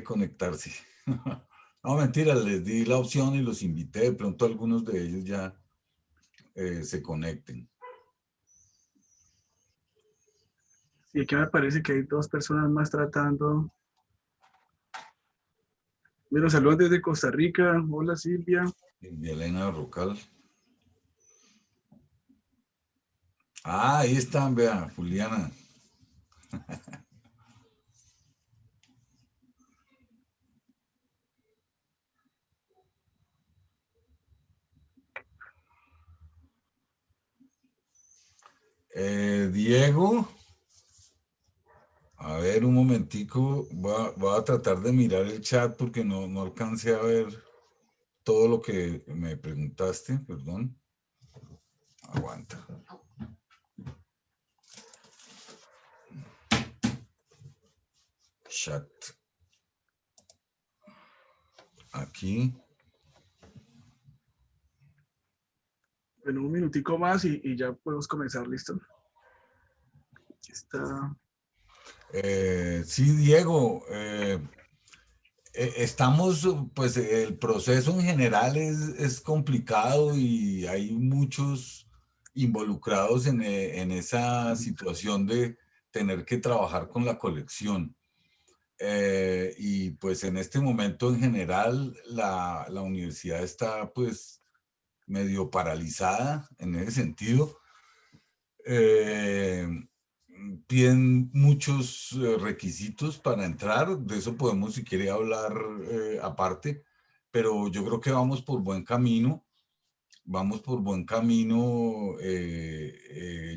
conectarse. No, mentira, les di la opción y los invité. De pronto algunos de ellos ya se conecten. Sí, aquí me parece que hay dos personas más tratando. Bueno, saludos desde Costa Rica. Hola Silvia. Silvia Elena Rocal. Ah, ahí están, vea, Juliana. Diego, a ver un momentico, voy a tratar de mirar el chat porque no alcancé a ver todo lo que me preguntaste, perdón. Aguanta. Chat. Aquí. Bueno, un minutico más y ya podemos comenzar, ¿listo? Está. Sí, Diego, estamos, pues el proceso en general es complicado y hay muchos involucrados en esa situación de tener que trabajar con la colección. Y pues en este momento en general la universidad está pues medio paralizada en ese sentido. Eh, Piden muchos requisitos para entrar, de eso podemos si quiere hablar aparte, pero yo creo que vamos por buen camino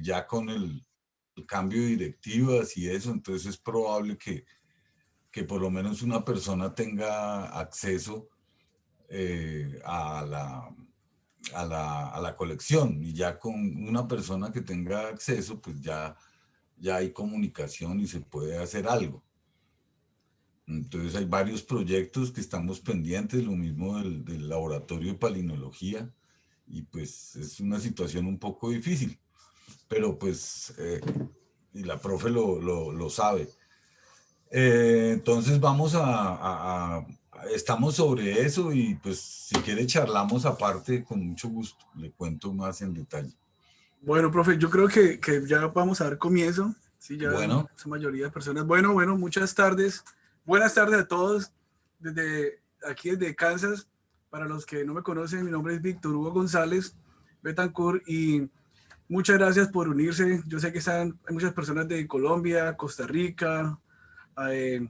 ya con el cambio de directivas y eso, entonces es probable que por lo menos una persona tenga acceso a la colección y ya con una persona que tenga acceso, pues ya hay comunicación y se puede hacer algo. Entonces hay varios proyectos que estamos pendientes, lo mismo del laboratorio de palinología, y pues es una situación un poco difícil, pero pues, y la profe lo sabe. Entonces estamos sobre eso y pues si quiere charlamos aparte, con mucho gusto, le cuento más en detalle. Bueno, profe, yo creo que ya vamos a dar comienzo. Sí, ya Bueno, su mayoría de personas. Bueno, muchas tardes. Buenas tardes a todos. Desde aquí, desde Kansas. Para los que no me conocen, mi nombre es Víctor Hugo González Betancourt y muchas gracias por unirse. Yo sé que hay muchas personas de Colombia, Costa Rica, eh,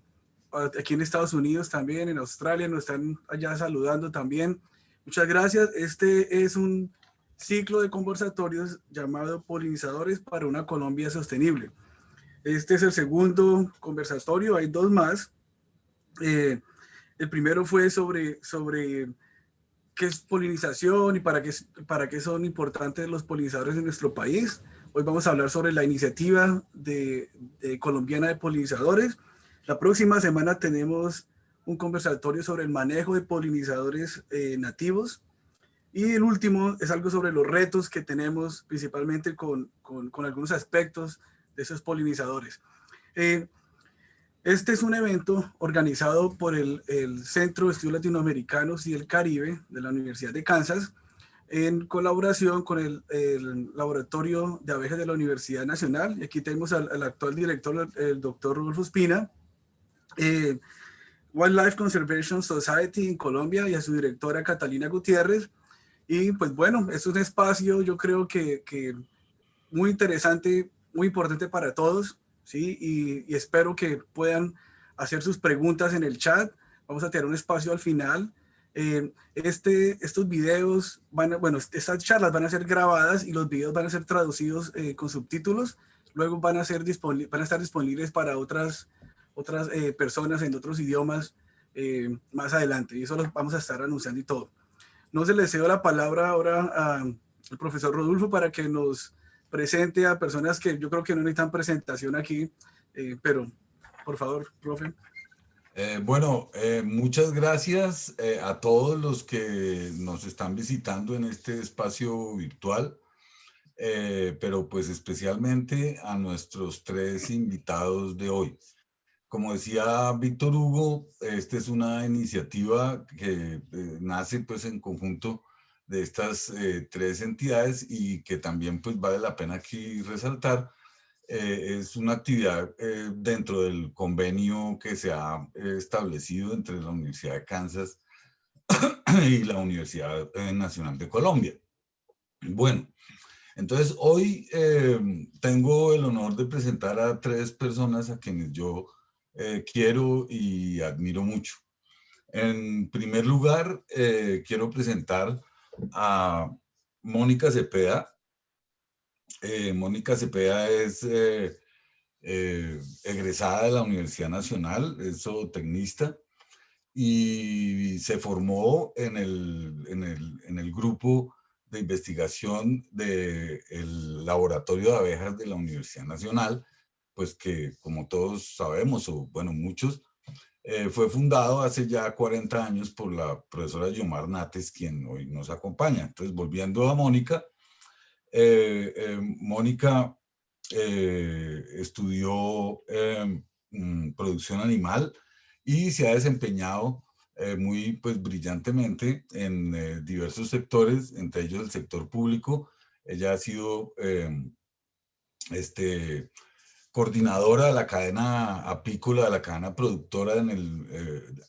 aquí en Estados Unidos también, en Australia, nos están allá saludando también. Muchas gracias. Este es un ciclo de conversatorios llamado Polinizadores para una Colombia Sostenible. Este es el segundo conversatorio, hay dos más. El primero fue sobre qué es polinización y para qué son importantes los polinizadores en nuestro país. Hoy vamos a hablar sobre la iniciativa colombiana de polinizadores. La próxima semana tenemos un conversatorio sobre el manejo de polinizadores nativos. Y el último es algo sobre los retos que tenemos principalmente con algunos aspectos de esos polinizadores. Este es un evento organizado por el Centro de Estudios Latinoamericanos y el Caribe de la Universidad de Kansas, en colaboración con el Laboratorio de Abejas de la Universidad Nacional. Y aquí tenemos al actual director, el doctor Rodolfo Espina, Wildlife Conservation Society en Colombia, y a su directora Catalina Gutiérrez. Y pues bueno, es un espacio yo creo que muy interesante, muy importante para todos, ¿sí? Y espero que puedan hacer sus preguntas en el chat. Vamos a tener un espacio al final. Estos videos, estas charlas van a ser grabadas y los videos van a ser traducidos con subtítulos. Luego van a estar disponibles para otras personas en otros idiomas más adelante. Y eso lo vamos a estar anunciando y todo. No se le cedo la palabra ahora al profesor Rodolfo para que nos presente a personas que yo creo que no necesitan presentación aquí, pero por favor, profe. Bueno, muchas gracias a todos los que nos están visitando en este espacio virtual, pero pues especialmente a nuestros tres invitados de hoy. como decía Víctor Hugo, esta es una iniciativa que nace pues en conjunto de estas tres entidades y que también pues vale la pena aquí resaltar. Es una actividad dentro del convenio que se ha establecido entre la Universidad de Kansas y la Universidad Nacional de Colombia. Bueno, entonces hoy tengo el honor de presentar a tres personas a quienes yo quiero y admiro mucho. En primer lugar, quiero presentar a Mónica Cepeda. Mónica Cepeda es egresada de la Universidad Nacional, es zootecnista y se formó en el grupo de investigación del Laboratorio de Abejas de la Universidad Nacional, pues que como todos sabemos, o bueno, muchos, fue fundado hace ya 40 años por la profesora Yomar Nates, quien hoy nos acompaña. Entonces, volviendo a Mónica, Mónica estudió producción animal y se ha desempeñado muy pues, brillantemente en diversos sectores, entre ellos el sector público. Ella ha sido coordinadora de la cadena apícola, de la cadena productora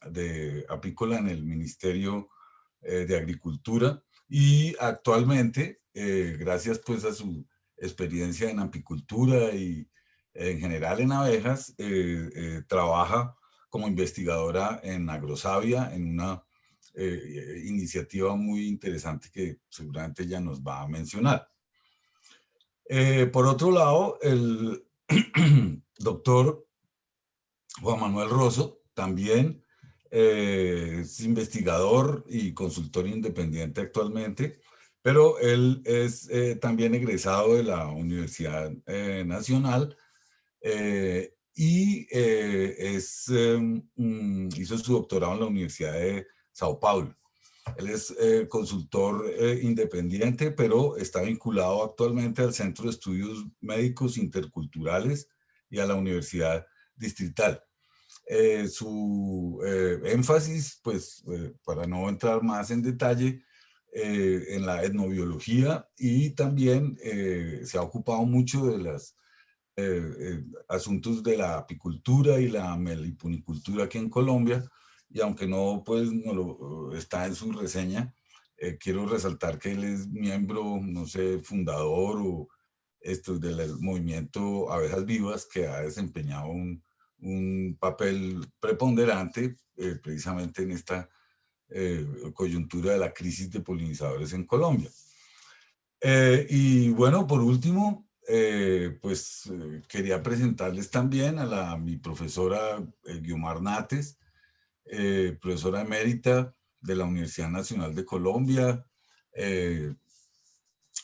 de apícola en el Ministerio de Agricultura y actualmente, gracias pues a su experiencia en apicultura y en general en abejas, trabaja como investigadora en Agrosavia, en una iniciativa muy interesante que seguramente ella nos va a mencionar. Por otro lado, el doctor Juan Manuel Rosso también es investigador y consultor independiente actualmente, pero él es también egresado de la Universidad Nacional y hizo su doctorado en la Universidad de Sao Paulo. Él es consultor independiente, pero está vinculado actualmente al Centro de Estudios Médicos Interculturales y a la Universidad Distrital. Su énfasis, pues, para no entrar más en detalle, en la etnobiología y también se ha ocupado mucho de los asuntos de la apicultura y la meliponicultura aquí en Colombia, y aunque no, pues, no lo, está en su reseña, quiero resaltar que él es miembro, no sé, fundador o esto del movimiento Abejas Vivas, que ha desempeñado un papel preponderante precisamente en esta coyuntura de la crisis de polinizadores en Colombia. Y bueno, por último, quería presentarles también a mi profesora Guiomar Nates, profesora emérita de la Universidad Nacional de Colombia.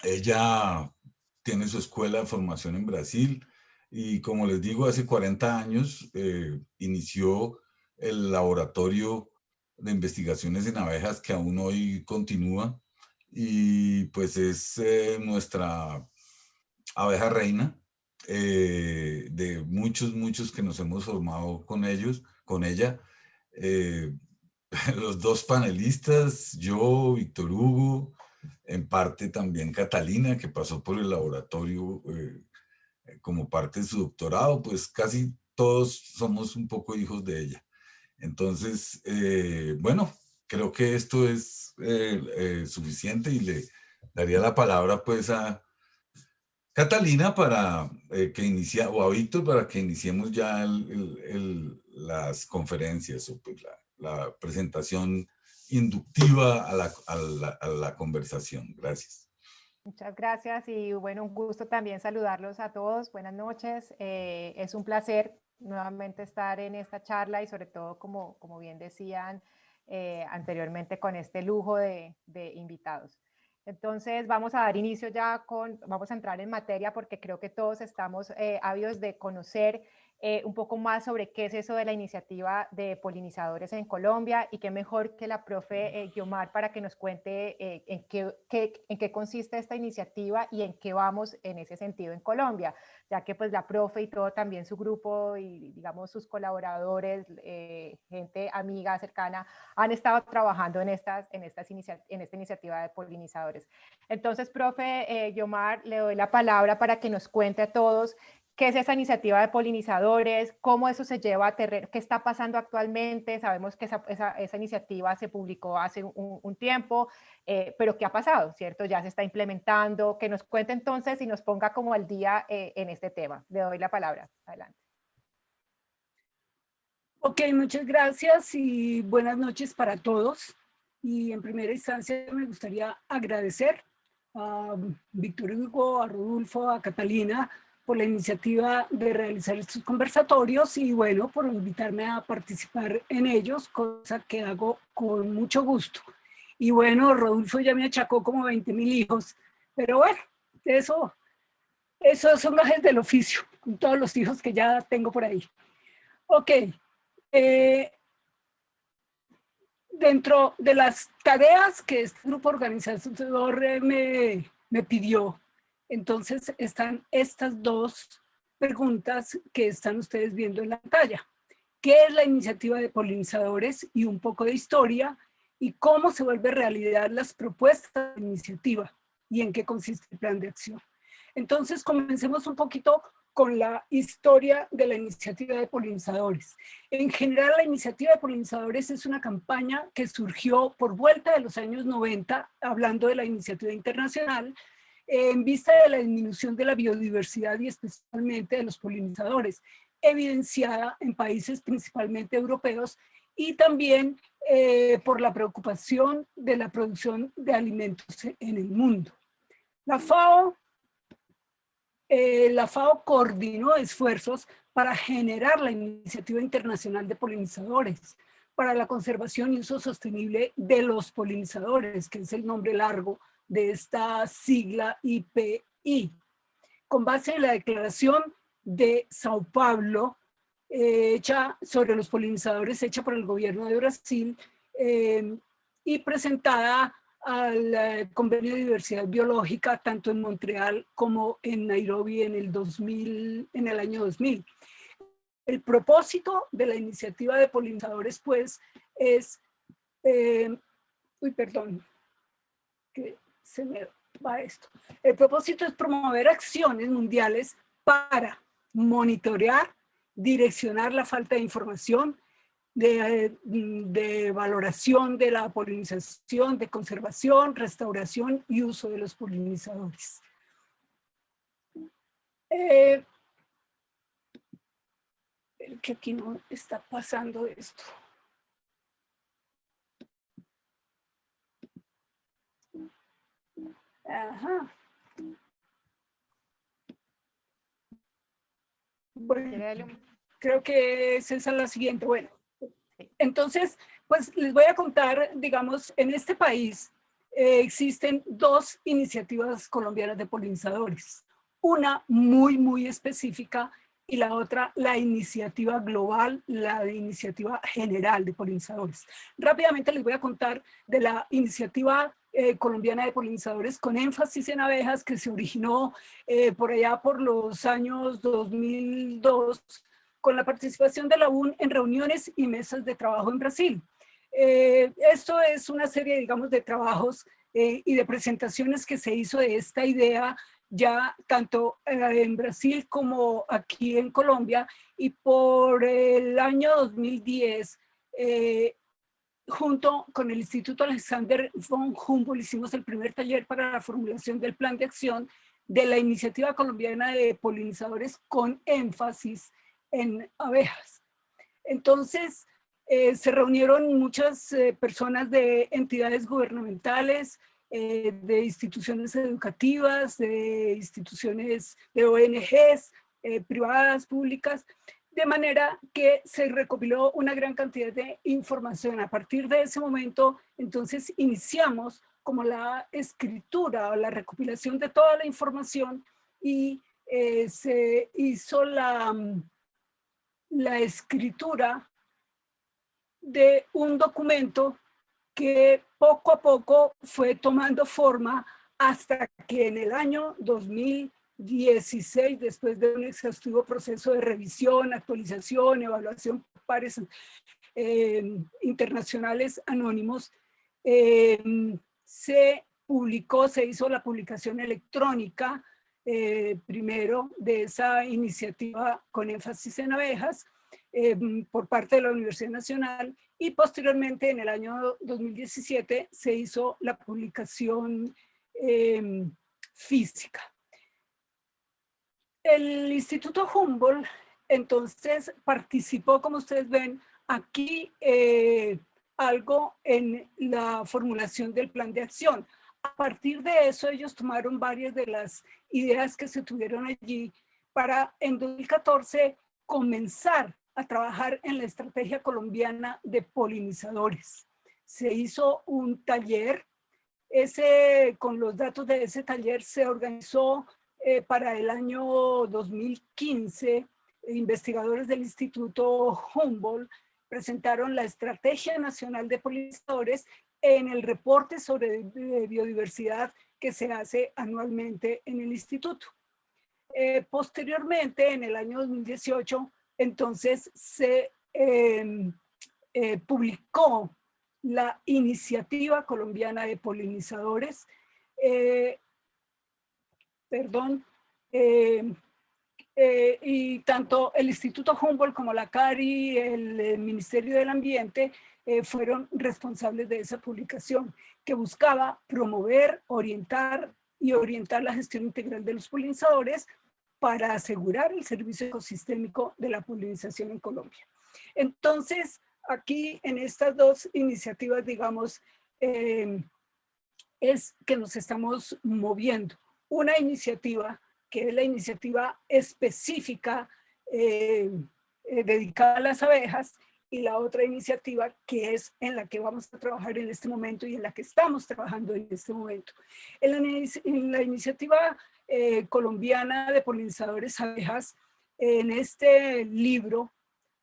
Ella tiene su escuela de formación en Brasil y, como les digo, hace 40 años inició el laboratorio de investigaciones en abejas que aún hoy continúa y pues es nuestra abeja reina de muchos que nos hemos formado con ellos, con ella. Eh, los dos panelistas, yo, Víctor Hugo, en parte también Catalina, que pasó por el laboratorio como parte de su doctorado, pues casi todos somos un poco hijos de ella. Entonces, bueno, creo que esto es suficiente y le daría la palabra pues a Catalina para que inicie, o a Víctor para que iniciemos ya las conferencias o pues la presentación inductiva a la conversación. Gracias. Muchas gracias y bueno, un gusto también saludarlos a todos. Buenas noches. Es un placer nuevamente estar en esta charla y sobre todo, como bien decían anteriormente, con este lujo de invitados. Entonces vamos a dar inicio ya vamos a entrar en materia porque creo que todos estamos ávidos de conocer un poco más sobre qué es eso de la iniciativa de polinizadores en Colombia, y qué mejor que la profe Guiomar para que nos cuente en qué consiste esta iniciativa y en qué vamos en ese sentido en Colombia, ya que pues la profe y todo también su grupo y digamos sus colaboradores, gente amiga, cercana, han estado trabajando en esta iniciativa de polinizadores. Entonces, profe Guiomar, le doy la palabra para que nos cuente a todos qué es esa iniciativa de polinizadores, cómo eso se lleva a terreno, qué está pasando actualmente. Sabemos que esa iniciativa se publicó hace un tiempo, pero ¿qué ha pasado? ¿Cierto? Ya se está implementando. Que nos cuente entonces y nos ponga como al día en este tema. Le doy la palabra. Adelante. Ok, muchas gracias y buenas noches para todos. Y en primera instancia me gustaría agradecer a Víctor Hugo, a Rodolfo, a Catalina por la iniciativa de realizar estos conversatorios y bueno, por invitarme a participar en ellos, cosa que hago con mucho gusto. Y bueno, Rodolfo ya me achacó como 20.000 hijos, pero bueno, eso son gajes del oficio, con todos los hijos que ya tengo por ahí. Ok. Dentro de las tareas que este grupo organizador me pidió, entonces están estas dos preguntas que están ustedes viendo en la pantalla. ¿Qué es la iniciativa de polinizadores? Y un poco de historia, y cómo se vuelve realidad las propuestas de iniciativa, y en qué consiste el plan de acción. Entonces, comencemos un poquito con la historia de la iniciativa de polinizadores. En general, la iniciativa de polinizadores es una campaña que surgió por vuelta de los años 90, hablando de la iniciativa internacional, en vista de la disminución de la biodiversidad y especialmente de los polinizadores, evidenciada en países principalmente europeos, y también por la preocupación de la producción de alimentos en el mundo. La FAO coordinó esfuerzos para generar la Iniciativa Internacional de Polinizadores para la conservación y uso sostenible de los polinizadores, que es el nombre largo de esta sigla IPI, con base en la Declaración de Sao Paulo hecha sobre los polinizadores, hecha por el gobierno de Brasil y presentada al Convenio de Diversidad Biológica, tanto en Montreal como en Nairobi en el año 2000. El propósito de la iniciativa de polinizadores, pues, es, perdón, que se me va esto. El propósito es promover acciones mundiales para monitorear, direccionar la falta de información, de valoración de la polinización, de conservación, restauración y uso de los polinizadores. Que aquí no está pasando esto. Ajá. Bueno, creo que esa es la siguiente. Bueno, entonces, pues les voy a contar, digamos, en este país existen dos iniciativas colombianas de polinizadores. Una muy específica y la otra, la iniciativa global, la iniciativa general de polinizadores. Rápidamente les voy a contar de la iniciativa colombiana de polinizadores con énfasis en abejas que se originó por allá por los años 2002 con la participación de la UN en reuniones y mesas de trabajo en Brasil. Esto es una serie, digamos, de trabajos y de presentaciones que se hizo de esta idea ya tanto en Brasil como aquí en Colombia, y por el año 2010, junto con el Instituto Alexander von Humboldt, hicimos el primer taller para la formulación del plan de acción de la iniciativa colombiana de polinizadores con énfasis en abejas. Entonces, se reunieron muchas personas de entidades gubernamentales, de instituciones educativas, de instituciones de ONGs, privadas, públicas, de manera que se recopiló una gran cantidad de información. A partir de ese momento, entonces, iniciamos como la escritura o la recopilación de toda la información y se hizo la escritura de un documento que poco a poco fue tomando forma hasta que en el año 2016, después de un exhaustivo proceso de revisión, actualización, evaluación por pares internacionales anónimos, se hizo la publicación electrónica primero de esa iniciativa con énfasis en abejas por parte de la Universidad Nacional, y posteriormente en el año 2017 se hizo la publicación física. El Instituto Humboldt entonces participó, como ustedes ven aquí, algo en la formulación del plan de acción. A partir de eso ellos tomaron varias de las ideas que se tuvieron allí para en 2014 comenzar a trabajar en la estrategia colombiana de polinizadores. Se hizo un taller, con los datos de ese taller se organizó para el año 2015, investigadores del Instituto Humboldt presentaron la Estrategia Nacional de Polinizadores en el reporte sobre biodiversidad que se hace anualmente en el instituto. Posteriormente, en el año 2018, entonces se publicó la Iniciativa Colombiana de Polinizadores, y tanto el Instituto Humboldt como la CARI, el Ministerio del Ambiente, fueron responsables de esa publicación, que buscaba promover, orientar la gestión integral de los polinizadores para asegurar el servicio ecosistémico de la polinización en Colombia. Entonces, aquí en estas dos iniciativas, digamos, es que nos estamos moviendo. Una iniciativa que es la iniciativa específica dedicada a las abejas, y la otra iniciativa que es en la que vamos a trabajar en este momento y en la que estamos trabajando en este momento. En la iniciativa colombiana de polinizadores abejas, en este libro,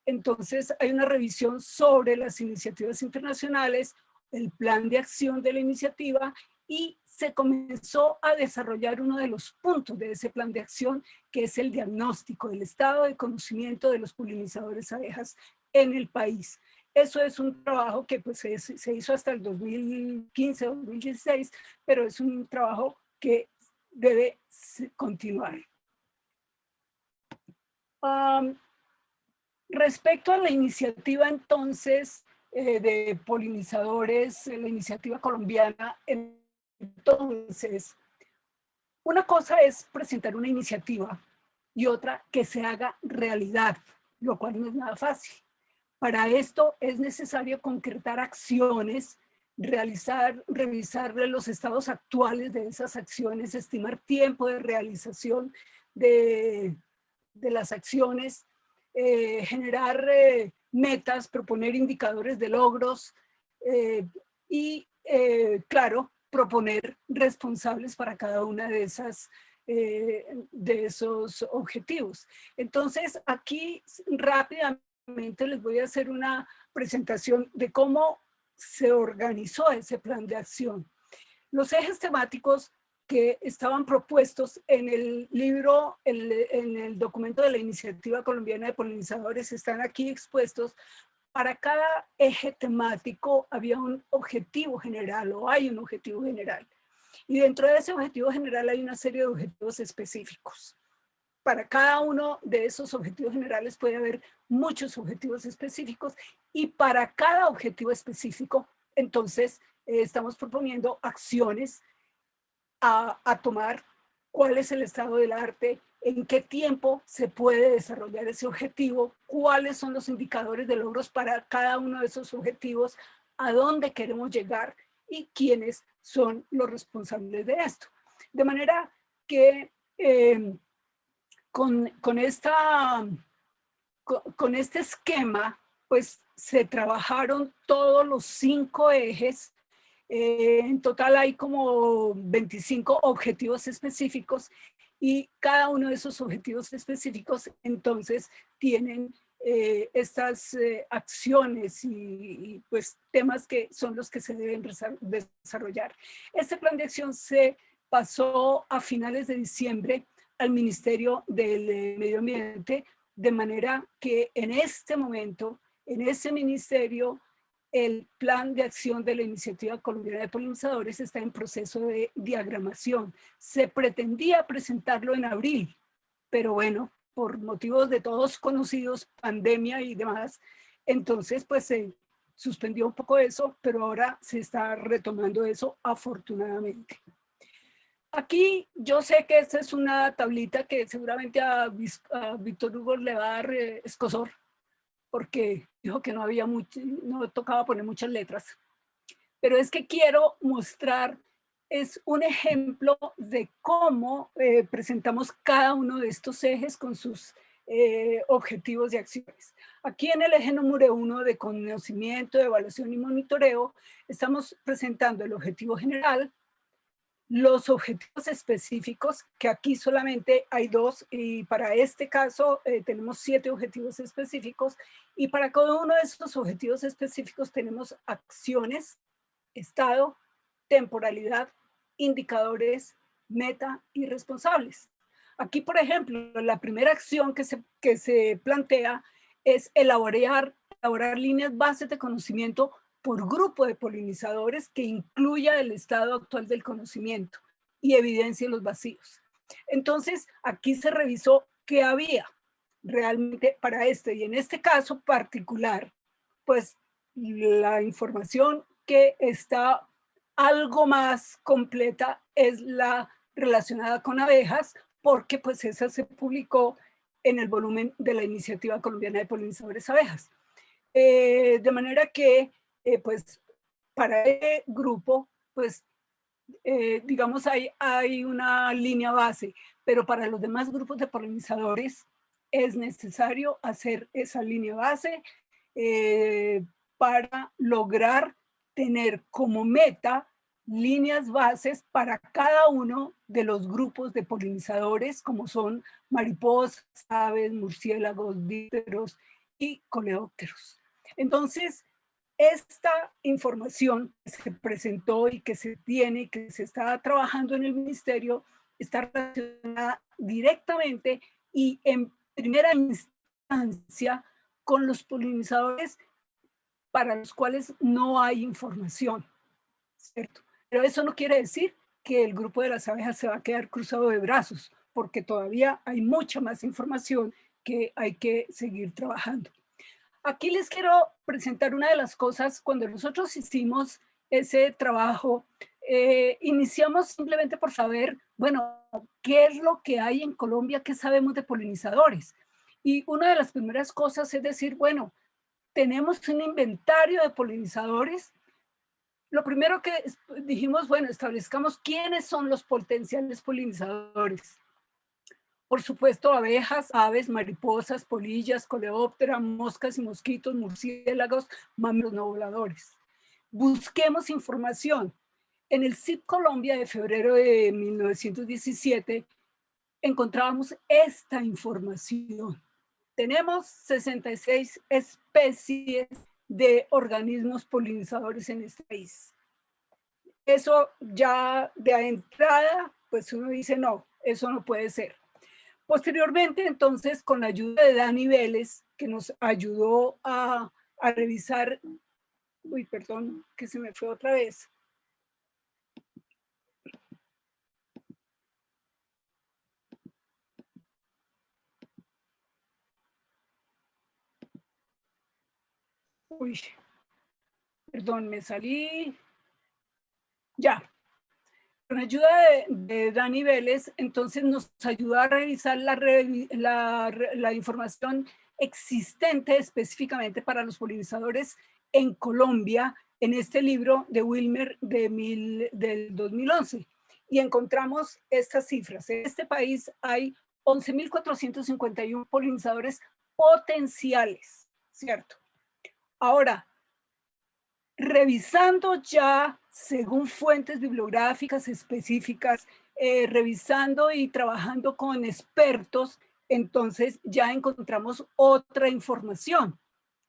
entonces hay una revisión sobre las iniciativas internacionales, el plan de acción de la iniciativa, y se comenzó a desarrollar uno de los puntos de ese plan de acción, que es el diagnóstico del estado de conocimiento de los polinizadores abejas en el país. Eso es un trabajo que pues, se hizo hasta el 2015-2016, pero es un trabajo que debe continuar. Respecto a la iniciativa entonces de polinizadores, la iniciativa colombiana, entonces, una cosa es presentar una iniciativa y otra que se haga realidad, lo cual no es nada fácil. Para esto es necesario concretar acciones, revisar los estados actuales de esas acciones, estimar tiempo de realización de las acciones, generar metas, proponer indicadores de logros y, claro, proponer responsables para cada una de esos objetivos. Entonces, aquí rápidamente les voy a hacer una presentación de cómo se organizó ese plan de acción. Los ejes temáticos que estaban propuestos en el libro, en el documento de la Iniciativa Colombiana de Polinizadores, están aquí expuestos. Para cada eje temático había un objetivo general, o hay un objetivo general. Y dentro de ese objetivo general hay una serie de objetivos específicos. Para cada uno de esos objetivos generales puede haber muchos objetivos específicos, y para cada objetivo específico, entonces, estamos proponiendo acciones a tomar, cuál es el estado del arte, en qué tiempo se puede desarrollar ese objetivo, cuáles son los indicadores de logros para cada uno de esos objetivos, a dónde queremos llegar y quiénes son los responsables de esto. De manera que con este esquema, pues se trabajaron todos los 5 ejes. En total hay como 25 objetivos específicos, y cada uno de esos objetivos específicos entonces tienen estas acciones y pues temas que son los que se deben desarrollar. Este plan de acción se pasó a finales de diciembre al Ministerio del Medio Ambiente, de manera que en este momento, en ese ministerio, el plan de acción de la Iniciativa Colombiana de Polinizadores está en proceso de diagramación. Se pretendía presentarlo en abril, pero bueno, por motivos de todos conocidos, pandemia y demás, entonces pues se suspendió un poco eso, pero ahora se está retomando eso afortunadamente. Aquí yo sé que esta es una tablita que seguramente a Víctor Hugo le va a dar escozor, porque dijo que no había mucho, no tocaba poner muchas letras. Pero es que quiero mostrar, es un ejemplo de cómo presentamos cada uno de estos ejes con sus objetivos y acciones. Aquí en el eje número 1 de conocimiento, evaluación y monitoreo, estamos presentando el objetivo general, los objetivos específicos, que aquí solamente hay 2, y para este caso tenemos 7 objetivos específicos, y para cada uno de estos objetivos específicos tenemos acciones, estado, temporalidad, indicadores, meta y responsables. Aquí, por ejemplo, la primera acción que se plantea es elaborar líneas bases de conocimiento por grupo de polinizadores que incluya el estado actual del conocimiento y evidencie los vacíos. Entonces, aquí se revisó qué había realmente para y en este caso particular, pues la información que está algo más completa es la relacionada con abejas, porque pues esa se publicó en el volumen de la Iniciativa Colombiana de Polinizadores Abejas. De manera que pues para el grupo, pues digamos hay una línea base, pero para los demás grupos de polinizadores es necesario hacer esa línea base para lograr tener como meta líneas bases para cada uno de los grupos de polinizadores, como son mariposas, aves, murciélagos, dípteros y coleópteros. Entonces, esta información que se presentó y que se tiene y que se está trabajando en el ministerio está relacionada directamente y en primera instancia con los polinizadores para los cuales no hay información, ¿cierto? Pero eso no quiere decir que el grupo de las abejas se va a quedar cruzado de brazos, porque todavía hay mucha más información que hay que seguir trabajando. Aquí les quiero presentar una de las cosas. Cuando nosotros hicimos ese trabajo, iniciamos simplemente por saber, bueno, ¿qué es lo que hay en Colombia? ¿Qué sabemos de polinizadores? Y una de las primeras cosas es decir, bueno, tenemos un inventario de polinizadores. Lo primero que dijimos, bueno, establezcamos quiénes son los potenciales polinizadores. Por supuesto, abejas, aves, mariposas, polillas, coleóptera, moscas y mosquitos, murciélagos, mamíferos no voladores. Busquemos información. En el CIP Colombia de febrero de 1917 encontrábamos esta información. Tenemos 66 especies de organismos polinizadores en este país. Eso ya de entrada, pues uno dice, no, eso no puede ser. Posteriormente, entonces, con la ayuda de Dani Vélez, que nos ayudó a revisar, uy, perdón, que se me fue otra vez. Uy, perdón, me salí. Ya. Con ayuda de Dani Vélez, entonces nos ayudó a revisar la información existente específicamente para los polinizadores en Colombia, en este libro de Wilmer del 2011. Y encontramos estas cifras. En este país hay 11.451 polinizadores potenciales, ¿cierto? Ahora, revisando ya según fuentes bibliográficas específicas, revisando y trabajando con expertos, entonces ya encontramos otra información,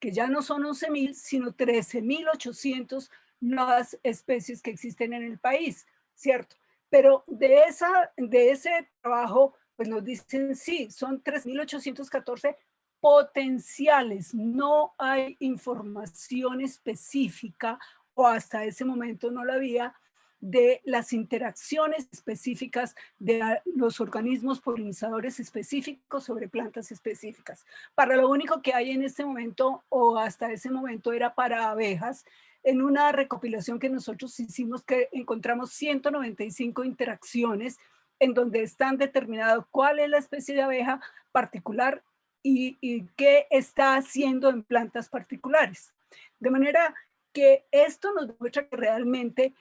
que ya no son 11.000, sino 13.800 nuevas especies que existen en el país, ¿cierto? Pero de ese trabajo, pues nos dicen, sí, son 3.814 potenciales, no hay información específica, o hasta ese momento no la había, de las interacciones específicas de los organismos polinizadores específicos sobre plantas específicas. Para lo único que hay en este momento, o hasta ese momento, era para abejas. En una recopilación que nosotros hicimos, que encontramos 195 interacciones en donde están determinados cuál es la especie de abeja particular y qué está haciendo en plantas particulares. De manera que esto nos demuestra que realmente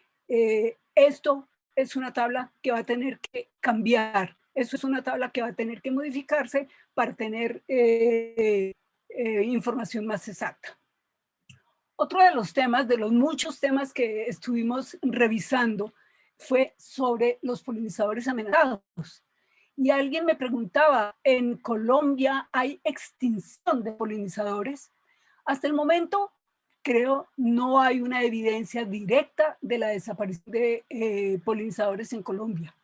esto es una tabla que va a tener que cambiar. Eso es una tabla que va a tener que modificarse para tener información más exacta. Otro de los temas, de los muchos temas que estuvimos revisando, fue sobre los polinizadores amenazados. Y alguien me preguntaba, ¿en Colombia hay extinción de polinizadores? Hasta el momento, creo, no hay una evidencia directa de la desaparición de polinizadores en Colombia.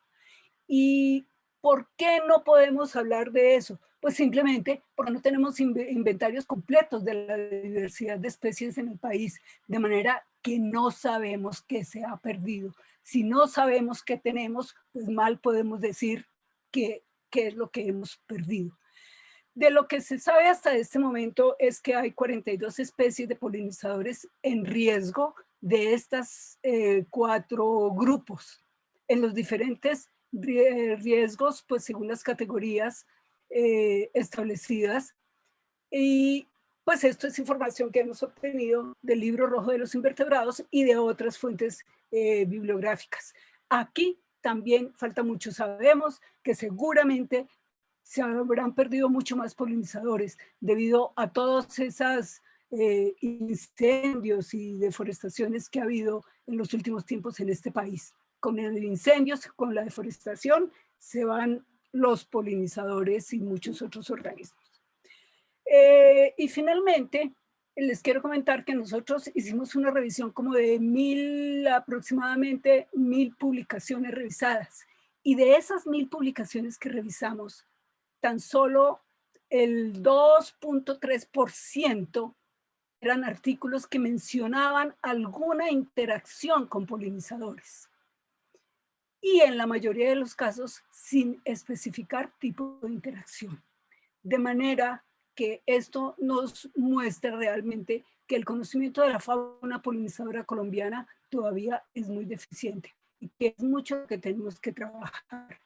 ¿Y por qué no podemos hablar de eso? Pues simplemente porque no tenemos inventarios completos de la diversidad de especies en el país, de manera que no sabemos qué se ha perdido. Si no sabemos qué tenemos, pues mal podemos decir qué es lo que hemos perdido. De lo que se sabe hasta este momento es que hay 42 especies de polinizadores en riesgo de estas 4 grupos. En los diferentes riesgos, pues según las categorías establecidas. Y pues esto es información que hemos obtenido del Libro Rojo de los Invertebrados y de otras fuentes bibliográficas. Aquí también falta mucho. Sabemos que seguramente se habrán perdido mucho más polinizadores debido a todos esos incendios y deforestaciones que ha habido en los últimos tiempos en este país. Con los incendios, con la deforestación, se van los polinizadores y muchos otros organismos. Y finalmente, les quiero comentar que nosotros hicimos una revisión como de aproximadamente 1.000 publicaciones revisadas. Y de esas 1.000 publicaciones que revisamos, tan solo el 2.3% eran artículos que mencionaban alguna interacción con polinizadores. Y en la mayoría de los casos, sin especificar tipo de interacción. De manera que esto nos muestra realmente que el conocimiento de la fauna polinizadora colombiana todavía es muy deficiente y que es mucho lo que tenemos que trabajar.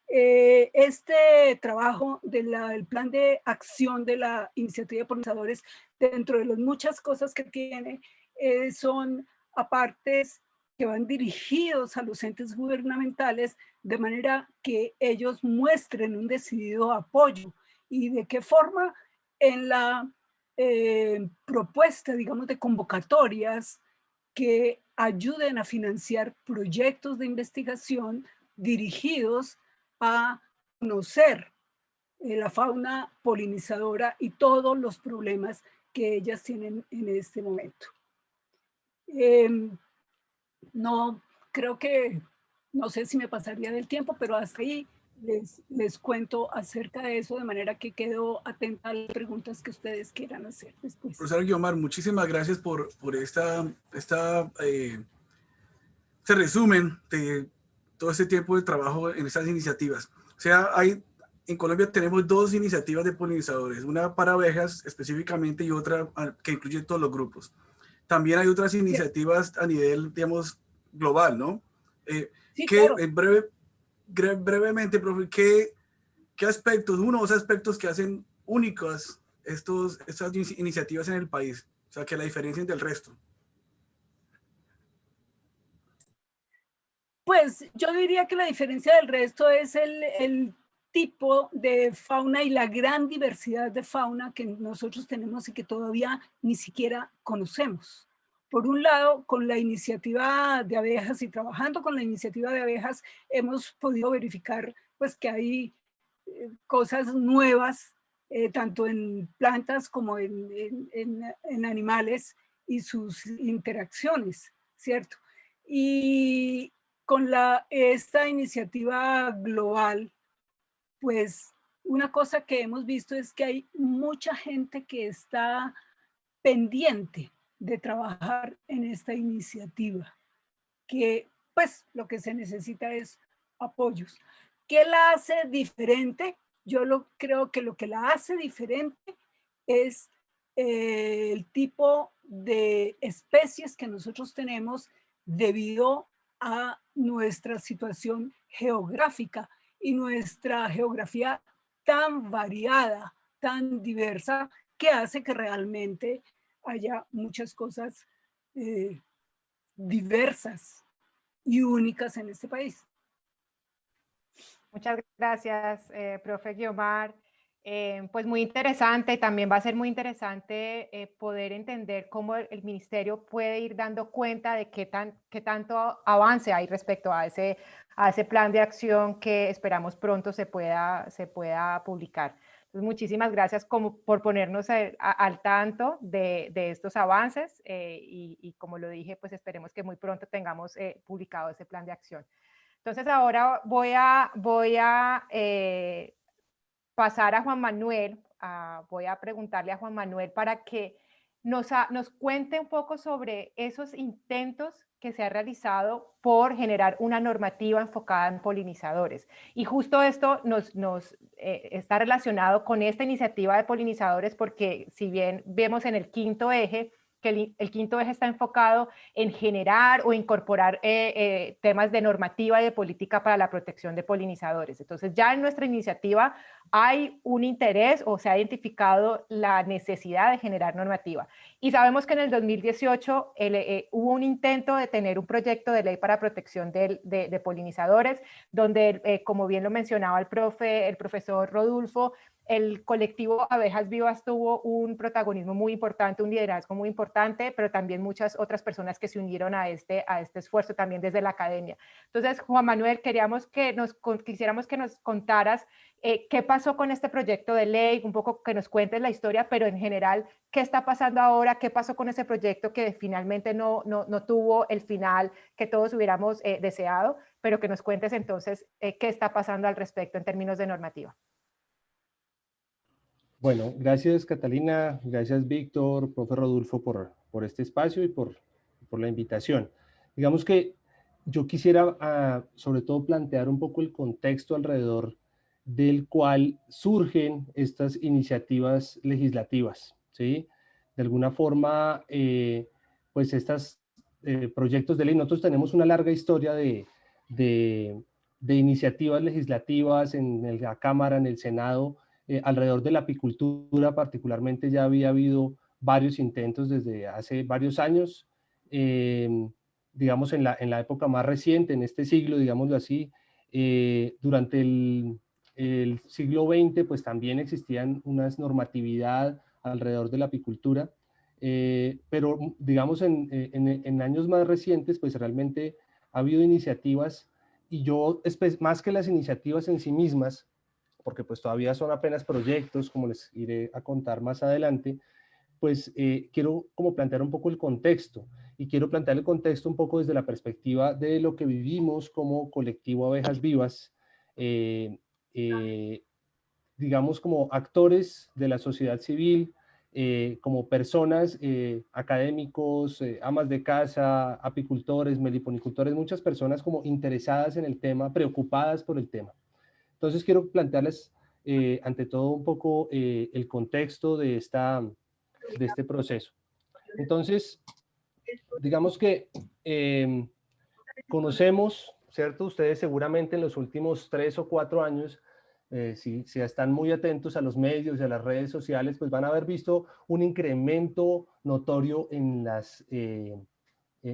Este trabajo del plan de acción de la iniciativa de polinizadores, dentro de las muchas cosas que tiene, son apartes que van dirigidos a los entes gubernamentales, de manera que ellos muestren un decidido apoyo. ¿Y de qué forma? En la propuesta, digamos, de convocatorias que ayuden a financiar proyectos de investigación dirigidos a conocer la fauna polinizadora y todos los problemas que ellas tienen en este momento. No, creo que, no sé si me pasaría del tiempo, pero hasta ahí les cuento acerca de eso, de manera que quedo atenta a las preguntas que ustedes quieran hacer después. Profesor Guiomar, muchísimas gracias por este resumen de todo este tiempo de trabajo en estas iniciativas. O sea, en Colombia tenemos 2 iniciativas de polinizadores, una para abejas específicamente y otra que incluye todos los grupos. También hay otras iniciativas a nivel, digamos, global, ¿no? Sí, que claro. brevemente, profe, ¿qué aspectos, uno o dos aspectos que hacen únicas estas iniciativas en el país? O sea, que la diferencian del resto. Pues yo diría que la diferencia del resto es el tipo de fauna y la gran diversidad de fauna que nosotros tenemos y que todavía ni siquiera conocemos. Por un lado, con la iniciativa de abejas y trabajando con la iniciativa de abejas, hemos podido verificar pues, que hay cosas nuevas, tanto en plantas como en animales y sus interacciones, ¿cierto? Y con esta iniciativa global, pues una cosa que hemos visto es que hay mucha gente que está pendiente de trabajar en esta iniciativa, que pues lo que se necesita es apoyos. ¿Qué la hace diferente? Creo que lo que la hace diferente es el tipo de especies que nosotros tenemos debido a nuestra situación geográfica y nuestra geografía tan variada, tan diversa, que hace que realmente haya muchas cosas diversas y únicas en este país. Muchas gracias, profe Guiomar. Pues muy interesante, y también va a ser muy interesante poder entender cómo el ministerio puede ir dando cuenta de qué tanto avance hay respecto a ese plan de acción que esperamos pronto se pueda publicar. Entonces, muchísimas gracias por ponernos al tanto de estos avances y como lo dije, pues esperemos que muy pronto tengamos publicado ese plan de acción. Entonces ahora voy a pasar a Juan Manuel, voy a preguntarle a Juan Manuel para que nos cuente un poco sobre esos intentos que se ha realizado por generar una normativa enfocada en polinizadores. Y justo esto está relacionado con esta iniciativa de polinizadores porque si bien vemos en el quinto eje, que el quinto eje está enfocado en generar o incorporar temas de normativa y de política para la protección de polinizadores. Entonces ya en nuestra iniciativa hay un interés o se ha identificado la necesidad de generar normativa. Y sabemos que en el 2018 hubo un intento de tener un proyecto de ley para protección de polinizadores, donde, como bien lo mencionaba el profesor Rodulfo, el colectivo Abejas Vivas tuvo un protagonismo muy importante, un liderazgo muy importante, pero también muchas otras personas que se unieron a este esfuerzo también desde la academia. Entonces, Juan Manuel, quisiéramos que nos contaras qué pasó con este proyecto de ley, un poco que nos cuentes la historia, pero en general, ¿qué está pasando ahora? ¿Qué pasó con ese proyecto que finalmente no tuvo el final que todos hubiéramos deseado? Pero que nos cuentes entonces qué está pasando al respecto en términos de normativa. Bueno, gracias Catalina, gracias Víctor, profe Rodulfo por este espacio y por la invitación. Digamos que yo quisiera sobre todo plantear un poco el contexto alrededor del cual surgen estas iniciativas legislativas, ¿sí? De alguna forma, pues estos proyectos de ley, nosotros tenemos una larga historia de iniciativas legislativas en la Cámara, en el Senado, alrededor de la apicultura particularmente ya había habido varios intentos desde hace varios años, digamos en la época más reciente, en este siglo, digámoslo así, durante el siglo XX pues también existían unas normatividad alrededor de la apicultura, pero digamos en años más recientes pues realmente ha habido iniciativas y yo, más que las iniciativas en sí mismas, porque pues todavía son apenas proyectos, como les iré a contar más adelante, pues quiero como plantear un poco el contexto, y quiero plantear el contexto un poco desde la perspectiva de lo que vivimos como colectivo Abejas Vivas, digamos como actores de la sociedad civil, como personas, académicos, amas de casa, apicultores, meliponicultores, muchas personas como interesadas en el tema, preocupadas por el tema. Entonces quiero plantearles ante todo un poco el contexto de este proceso. Entonces, digamos que conocemos, ¿cierto? Ustedes seguramente en los últimos 3 o 4 años, si están muy atentos a los medios y a las redes sociales, pues van a haber visto un incremento notorio en las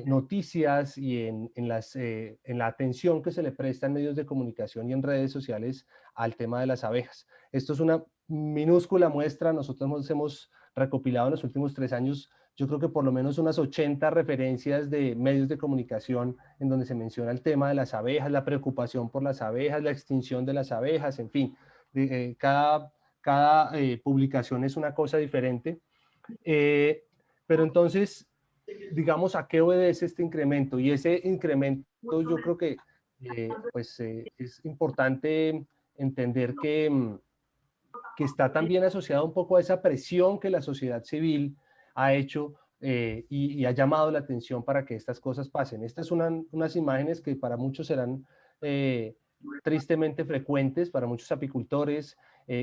noticias y en la atención que se le presta en medios de comunicación y en redes sociales al tema de las abejas. Esto es una minúscula muestra. Nosotros hemos recopilado en los últimos 3 años, yo creo que por lo menos unas 80 referencias de medios de comunicación en donde se menciona el tema de las abejas, la preocupación por las abejas, la extinción de las abejas, en fin. cada publicación es una cosa diferente. Pero entonces, digamos, ¿a qué obedece este incremento? Y ese incremento yo creo que es importante entender que está también asociado un poco a esa presión que la sociedad civil ha hecho y ha llamado la atención para que estas cosas pasen. Estas son unas imágenes que para muchos serán tristemente frecuentes, para muchos apicultores,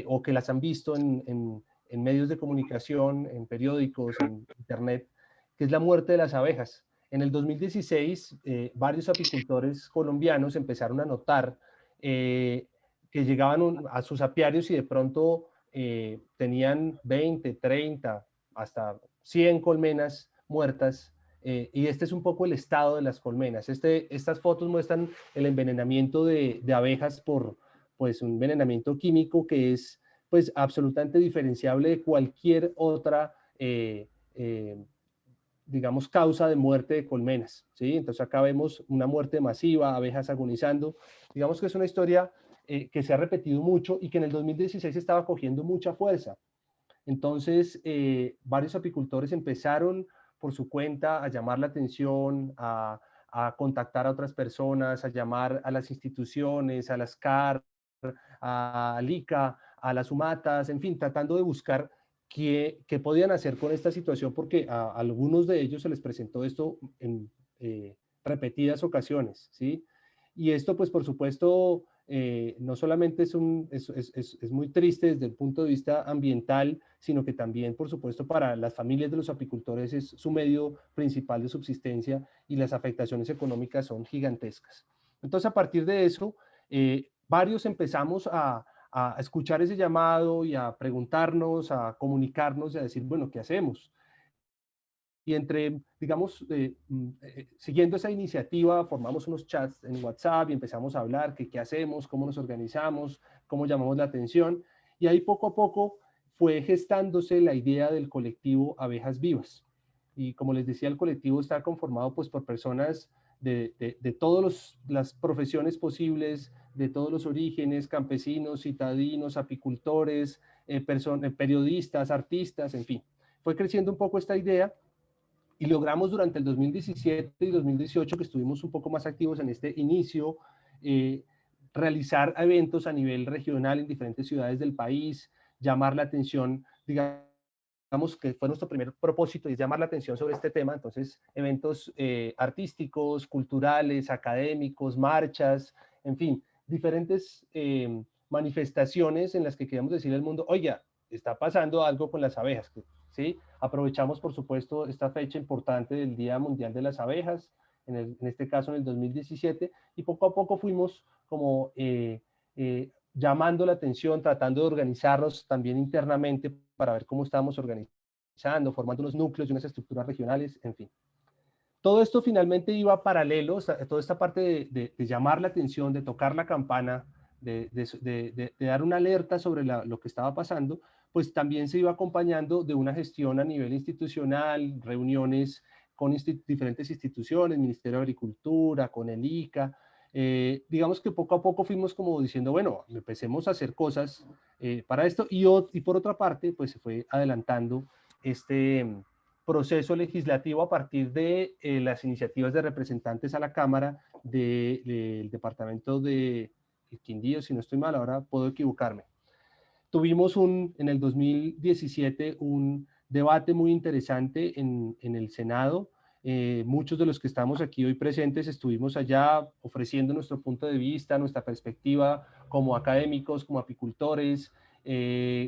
o que las han visto en medios de comunicación, en periódicos, en internet, que es la muerte de las abejas. En el 2016, varios apicultores colombianos empezaron a notar que llegaban a sus apiarios y de pronto tenían 20, 30, hasta 100 colmenas muertas. Y este es un poco el estado de las colmenas. Estas fotos muestran el envenenamiento de abejas por pues, un envenenamiento químico que es pues, absolutamente diferenciable de cualquier otra digamos, causa de muerte de colmenas, ¿sí? Entonces acá vemos una muerte masiva, abejas agonizando. Digamos que es una historia que se ha repetido mucho y que en el 2016 estaba cogiendo mucha fuerza. Entonces, varios apicultores empezaron por su cuenta a llamar la atención, a contactar a otras personas, a llamar a las instituciones, a las CAR, a LICA, a las UMATAS, en fin, tratando de buscar qué podían hacer con esta situación, porque a algunos de ellos se les presentó esto en repetidas ocasiones, ¿sí? Y esto, pues, por supuesto, no solamente es muy triste desde el punto de vista ambiental, sino que también, por supuesto, para las familias de los apicultores es su medio principal de subsistencia y las afectaciones económicas son gigantescas. Entonces, a partir de eso, varios empezamos a escuchar ese llamado y a preguntarnos, a comunicarnos y a decir, bueno, ¿qué hacemos? Y digamos, siguiendo esa iniciativa, formamos unos chats en WhatsApp y empezamos a hablar qué hacemos, cómo nos organizamos, cómo llamamos la atención. Y ahí poco a poco fue gestándose la idea del colectivo Abejas Vivas. Y como les decía, el colectivo está conformado pues, por personas de todas las profesiones posibles, de todos los orígenes, campesinos, citadinos, apicultores, periodistas, artistas, en fin. Fue creciendo un poco esta idea y logramos durante el 2017 y 2018, que estuvimos un poco más activos en este inicio, realizar eventos a nivel regional en diferentes ciudades del país, llamar la atención, digamos que fue nuestro primer propósito, es llamar la atención sobre este tema. Entonces, eventos artísticos, culturales, académicos, marchas, en fin, diferentes manifestaciones en las que queríamos decirle al mundo, oiga, está pasando algo con las abejas, ¿sí? Aprovechamos, por supuesto, esta fecha importante del Día Mundial de las Abejas, en este caso en el 2017, y poco a poco fuimos como llamando la atención, tratando de organizarnos también internamente para ver cómo estábamos organizando, formando unos núcleos y unas estructuras regionales, en fin. Todo esto finalmente iba paralelo, toda esta parte de llamar la atención, de tocar la campana, de dar una alerta sobre lo que estaba pasando, pues también se iba acompañando de una gestión a nivel institucional, reuniones con diferentes instituciones, Ministerio de Agricultura, con el ICA. Digamos que poco a poco fuimos como diciendo, bueno, empecemos a hacer cosas para esto, y por otra parte, pues se fue adelantando este proceso legislativo a partir de las iniciativas de representantes a la Cámara del departamento de Quindío, si no estoy mal, ahora puedo equivocarme. Tuvimos en el 2017 un debate muy interesante en el Senado. Muchos de los que estamos aquí hoy presentes estuvimos allá ofreciendo nuestro punto de vista, nuestra perspectiva como académicos, como apicultores,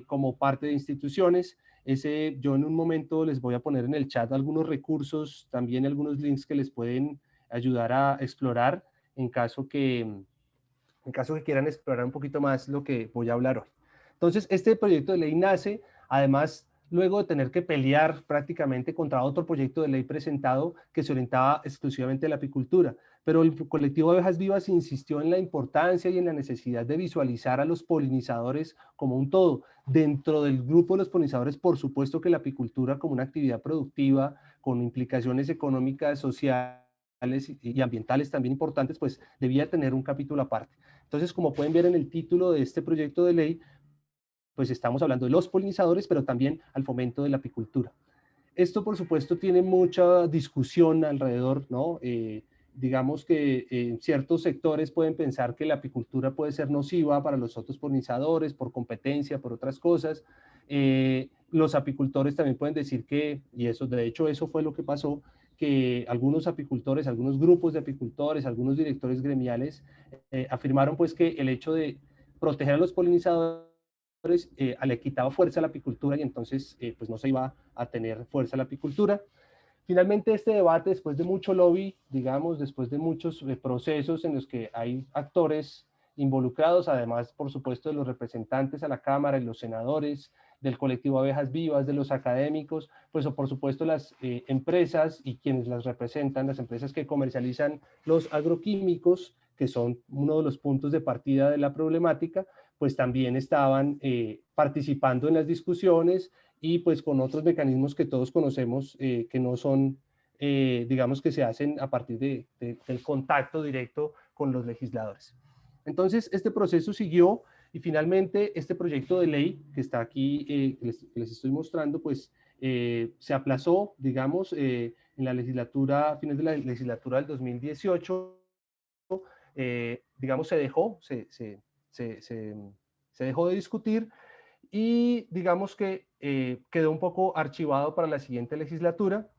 como parte de instituciones. Yo en un momento les voy a poner en el chat algunos recursos, también algunos links que les pueden ayudar a explorar en caso que quieran explorar un poquito más lo que voy a hablar hoy. Entonces, este proyecto de ley nace, además, luego de tener que pelear prácticamente contra otro proyecto de ley presentado que se orientaba exclusivamente a la apicultura. Pero el colectivo Abejas Vivas insistió en la importancia y en la necesidad de visualizar a los polinizadores como un todo. Dentro del grupo de los polinizadores, por supuesto que la apicultura como una actividad productiva, con implicaciones económicas, sociales y ambientales también importantes, pues debía tener un capítulo aparte. Entonces, como pueden ver en el título de este proyecto de ley, pues estamos hablando de los polinizadores, pero también al fomento de la apicultura. Esto, por supuesto, tiene mucha discusión alrededor, ¿no? Digamos que en ciertos sectores pueden pensar que la apicultura puede ser nociva para los otros polinizadores por competencia, por otras cosas. Los apicultores también pueden decir que, y eso, de hecho, eso fue lo que pasó, que algunos apicultores, algunos grupos de apicultores, algunos directores gremiales afirmaron pues que el hecho de proteger a los polinizadores le quitaba fuerza a la apicultura y entonces pues no se iba a tener fuerza la apicultura. Finalmente este debate, después de mucho lobby, digamos, después de muchos procesos en los que hay actores involucrados, además por supuesto de los representantes a la Cámara y los senadores, del colectivo Abejas Vivas, de los académicos, pues o por supuesto las empresas y quienes las representan, las empresas que comercializan los agroquímicos, que son uno de los puntos de partida de la problemática, pues también estaban participando en las discusiones y pues con otros mecanismos que todos conocemos que no son, digamos que se hacen a partir del contacto directo con los legisladores. Entonces este proceso siguió y finalmente este proyecto de ley que está aquí, que les estoy mostrando, pues se aplazó, digamos, en la legislatura, a fines de la legislatura del 2018, digamos, se dejó de discutir y digamos que quedó un poco archivado para la siguiente legislatura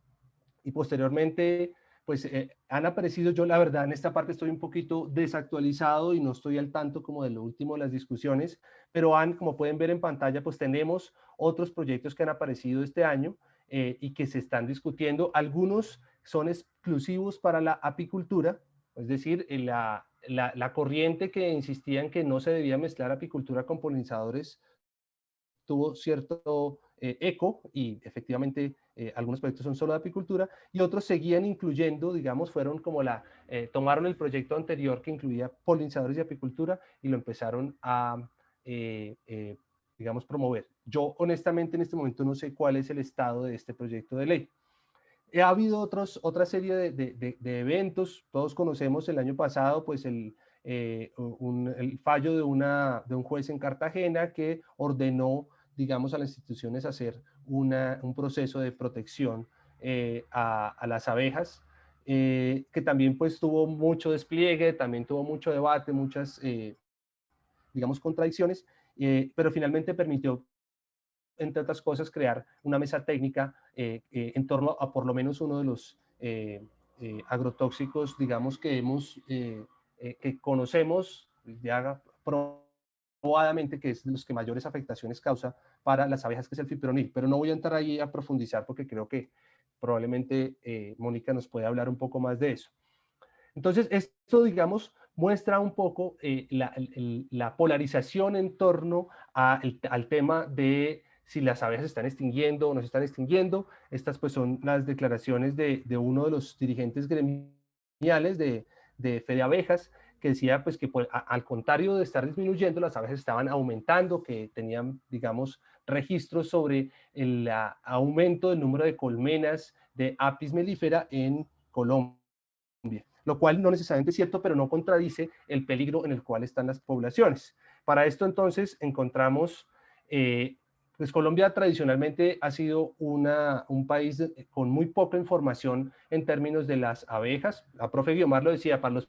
y posteriormente pues han aparecido, yo la verdad en esta parte estoy un poquito desactualizado y no estoy al tanto como de lo último de las discusiones, pero como pueden ver en pantalla, pues tenemos otros proyectos que han aparecido este año y que se están discutiendo. Algunos son exclusivos para la apicultura, es decir, la corriente que insistía en que no se debía mezclar apicultura con polinizadores tuvo cierto eco y efectivamente algunos proyectos son solo de apicultura y otros seguían incluyendo, digamos, fueron como tomaron el proyecto anterior que incluía polinizadores y apicultura y lo empezaron a, digamos, promover. Yo honestamente en este momento no sé cuál es el estado de este proyecto de ley. Ha habido otra serie de eventos, todos conocemos el año pasado, pues el fallo de un juez en Cartagena que ordenó, digamos, a las instituciones hacer un proceso de protección a las abejas, que también pues tuvo mucho despliegue, también tuvo mucho debate, muchas, digamos, contradicciones, pero finalmente permitió, entre otras cosas, crear una mesa técnica en torno a por lo menos uno de los agrotóxicos, digamos, que conocemos ya probadamente que es de los que mayores afectaciones causa para las abejas, que es el fipronil. Pero no voy a entrar ahí a profundizar porque creo que probablemente Mónica nos puede hablar un poco más de eso. Entonces, esto, digamos, muestra un poco la polarización en torno al tema de si las abejas se están extinguiendo o no se están extinguiendo. Estas pues son las declaraciones de uno de los dirigentes gremiales de Fede Abejas, que decía pues que pues, al contrario de estar disminuyendo, las abejas estaban aumentando, que tenían, digamos, registros sobre el aumento del número de colmenas de Apis mellifera en Colombia, lo cual no necesariamente es cierto, pero no contradice el peligro en el cual están las poblaciones. Para esto entonces encontramos, pues Colombia tradicionalmente ha sido un país con muy poca información en términos de las abejas. La profe Guiomar lo decía, para los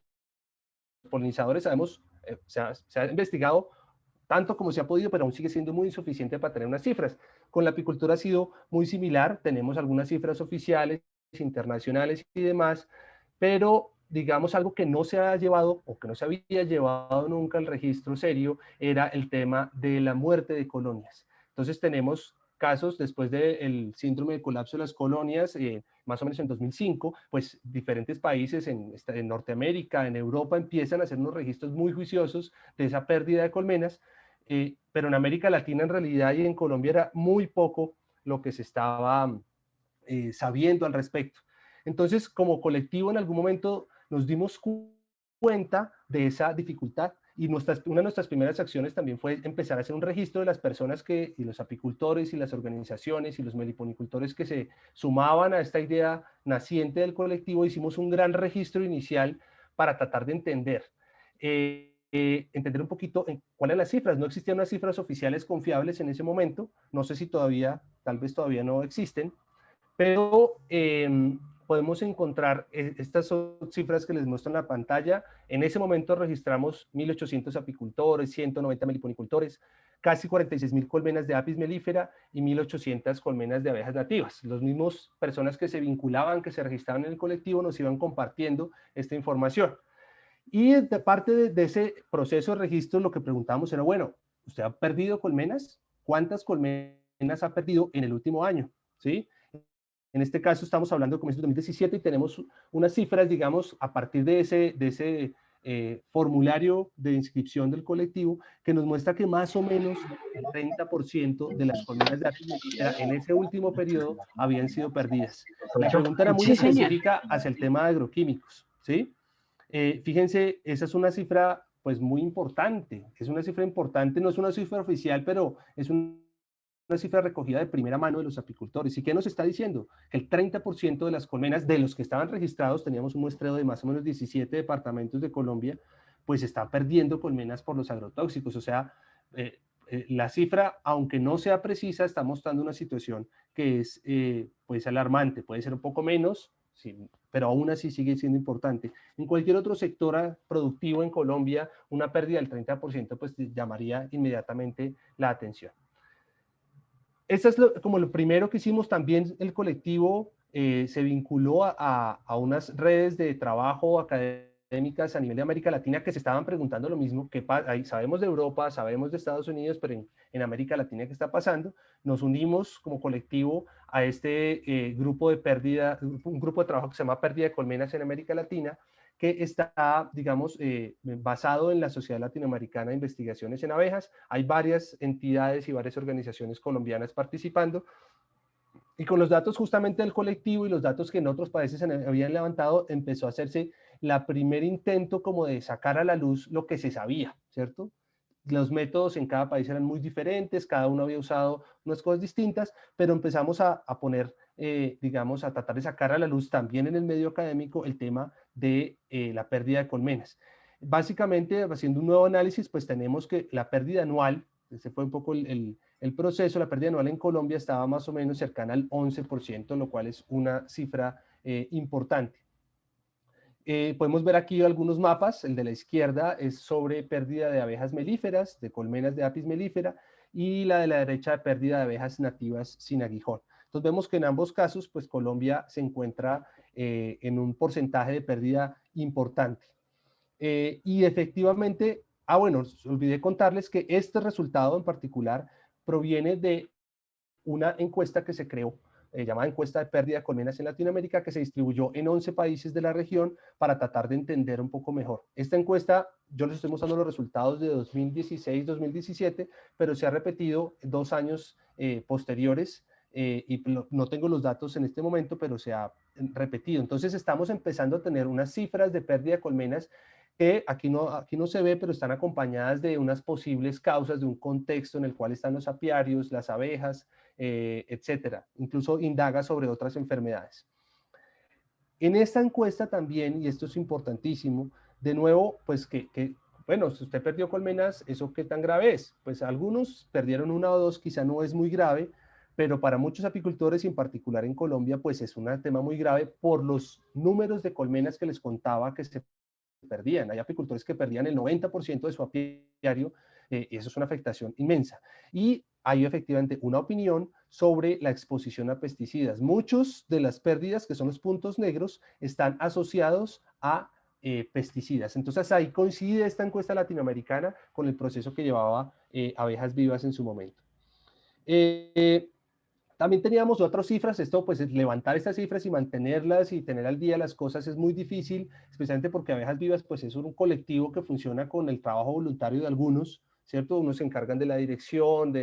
polinizadores sabemos, se ha investigado tanto como se ha podido, pero aún sigue siendo muy insuficiente para tener unas cifras. Con la apicultura ha sido muy similar, tenemos algunas cifras oficiales, internacionales y demás, pero digamos algo que no se ha llevado o que no se había llevado nunca al registro serio era el tema de la muerte de colonias. Entonces tenemos casos después del síndrome de colapso de las colonias, más o menos en 2005, pues diferentes países en Norteamérica, en Europa, empiezan a hacer unos registros muy juiciosos de esa pérdida de colmenas, pero en América Latina en realidad y en Colombia era muy poco lo que se estaba sabiendo al respecto. Entonces, como colectivo, en algún momento nos dimos cuenta de esa dificultad y una de nuestras primeras acciones también fue empezar a hacer un registro de las personas y los apicultores y las organizaciones y los meliponicultores que se sumaban a esta idea naciente del colectivo. Hicimos un gran registro inicial para tratar de entender entender un poquito cuáles eran las cifras. No existían unas cifras oficiales confiables en ese momento, no sé si todavía, tal vez todavía no existen, pero podemos encontrar, estas son cifras que les muestro en la pantalla. En ese momento registramos 1.800 apicultores, 190 meliponicultores, casi 46.000 colmenas de Apis mellifera y 1.800 colmenas de abejas nativas. Los mismos personas que se vinculaban, que se registraban en el colectivo, nos iban compartiendo esta información. Y de parte de ese proceso de registro, lo que preguntamos era, bueno, ¿usted ha perdido colmenas? ¿Cuántas colmenas ha perdido en el último año? ¿Sí? En este caso estamos hablando de comienzos de 2017 y tenemos unas cifras, digamos, a partir de ese formulario de inscripción del colectivo, que nos muestra que más o menos el 30% de las colmenas de Apis mellifera en ese último periodo habían sido perdidas. La pregunta era muy específica hacia el tema de agroquímicos, ¿sí? Fíjense, esa es una cifra pues muy importante, es una cifra importante, no es una cifra oficial, pero es una cifra recogida de primera mano de los apicultores. ¿Y qué nos está diciendo? Que el 30% de las colmenas, de los que estaban registrados, teníamos un muestreo de más o menos 17 departamentos de Colombia, pues están perdiendo colmenas por los agrotóxicos. O sea, la cifra, aunque no sea precisa, está mostrando una situación que es pues alarmante. Puede ser un poco menos, sí, pero aún así sigue siendo importante. En cualquier otro sector productivo en Colombia, una pérdida del 30% pues llamaría inmediatamente la atención. Esto es como lo primero que hicimos. También el colectivo se vinculó a unas redes de trabajo académicas a nivel de América Latina que se estaban preguntando lo mismo, que sabemos de Europa, sabemos de Estados Unidos, pero en América Latina, ¿qué está pasando? Nos unimos como colectivo a este grupo de pérdida, un grupo de trabajo que se llama Pérdida de Colmenas en América Latina, que está, digamos, basado en la Sociedad Latinoamericana de Investigaciones en Abejas. Hay varias entidades y varias organizaciones colombianas participando. Y con los datos justamente del colectivo y los datos que en otros países habían levantado, empezó a hacerse la primer intento como de sacar a la luz lo que se sabía, ¿cierto? Los métodos en cada país eran muy diferentes, cada uno había usado unas cosas distintas, pero empezamos a poner, digamos, a tratar de sacar a la luz también en el medio académico el tema de la pérdida de colmenas. Básicamente, haciendo un nuevo análisis, pues tenemos que la pérdida anual, ese fue un poco el proceso, la pérdida anual en Colombia estaba más o menos cercana al 11%, lo cual es una cifra importante. Podemos ver aquí algunos mapas. El de la izquierda es sobre pérdida de abejas melíferas, de colmenas de Apis mellifera, y la de la derecha de pérdida de abejas nativas sin aguijón. Entonces vemos que en ambos casos, pues Colombia se encuentra en un porcentaje de pérdida importante. Y efectivamente, bueno, olvidé contarles que este resultado en particular proviene de una encuesta que se creó, llamada encuesta de pérdida de colmenas en Latinoamérica, que se distribuyó en 11 países de la región para tratar de entender un poco mejor. Esta encuesta, yo les estoy mostrando los resultados de 2016-2017, pero se ha repetido 2 años posteriores, y no tengo los datos en este momento, pero se ha repetido. Entonces estamos empezando a tener unas cifras de pérdida de colmenas que aquí no se ve, pero están acompañadas de unas posibles causas, de un contexto en el cual están los apiarios, las abejas, etcétera. Incluso indaga sobre otras enfermedades. En esta encuesta también, y esto es importantísimo, de nuevo, pues bueno, si usted perdió colmenas, ¿eso qué tan grave es? Pues algunos perdieron 1 o 2, quizá no es muy grave, pero para muchos apicultores, y en particular en Colombia, pues es un tema muy grave por los números de colmenas que les contaba que se perdían. Hay apicultores que perdían el 90% de su apiario, y eso es una afectación inmensa. Y hay efectivamente una opinión sobre la exposición a pesticidas. Muchos de las pérdidas, que son los puntos negros, están asociados a pesticidas. Entonces ahí coincide esta encuesta latinoamericana con el proceso que llevaba Abejas Vivas en su momento. También teníamos otras cifras. Esto, pues, levantar estas cifras y mantenerlas y tener al día las cosas es muy difícil, especialmente porque Abejas Vivas, pues, es un colectivo que funciona con el trabajo voluntario de algunos, ¿cierto? Unos se encargan de la dirección,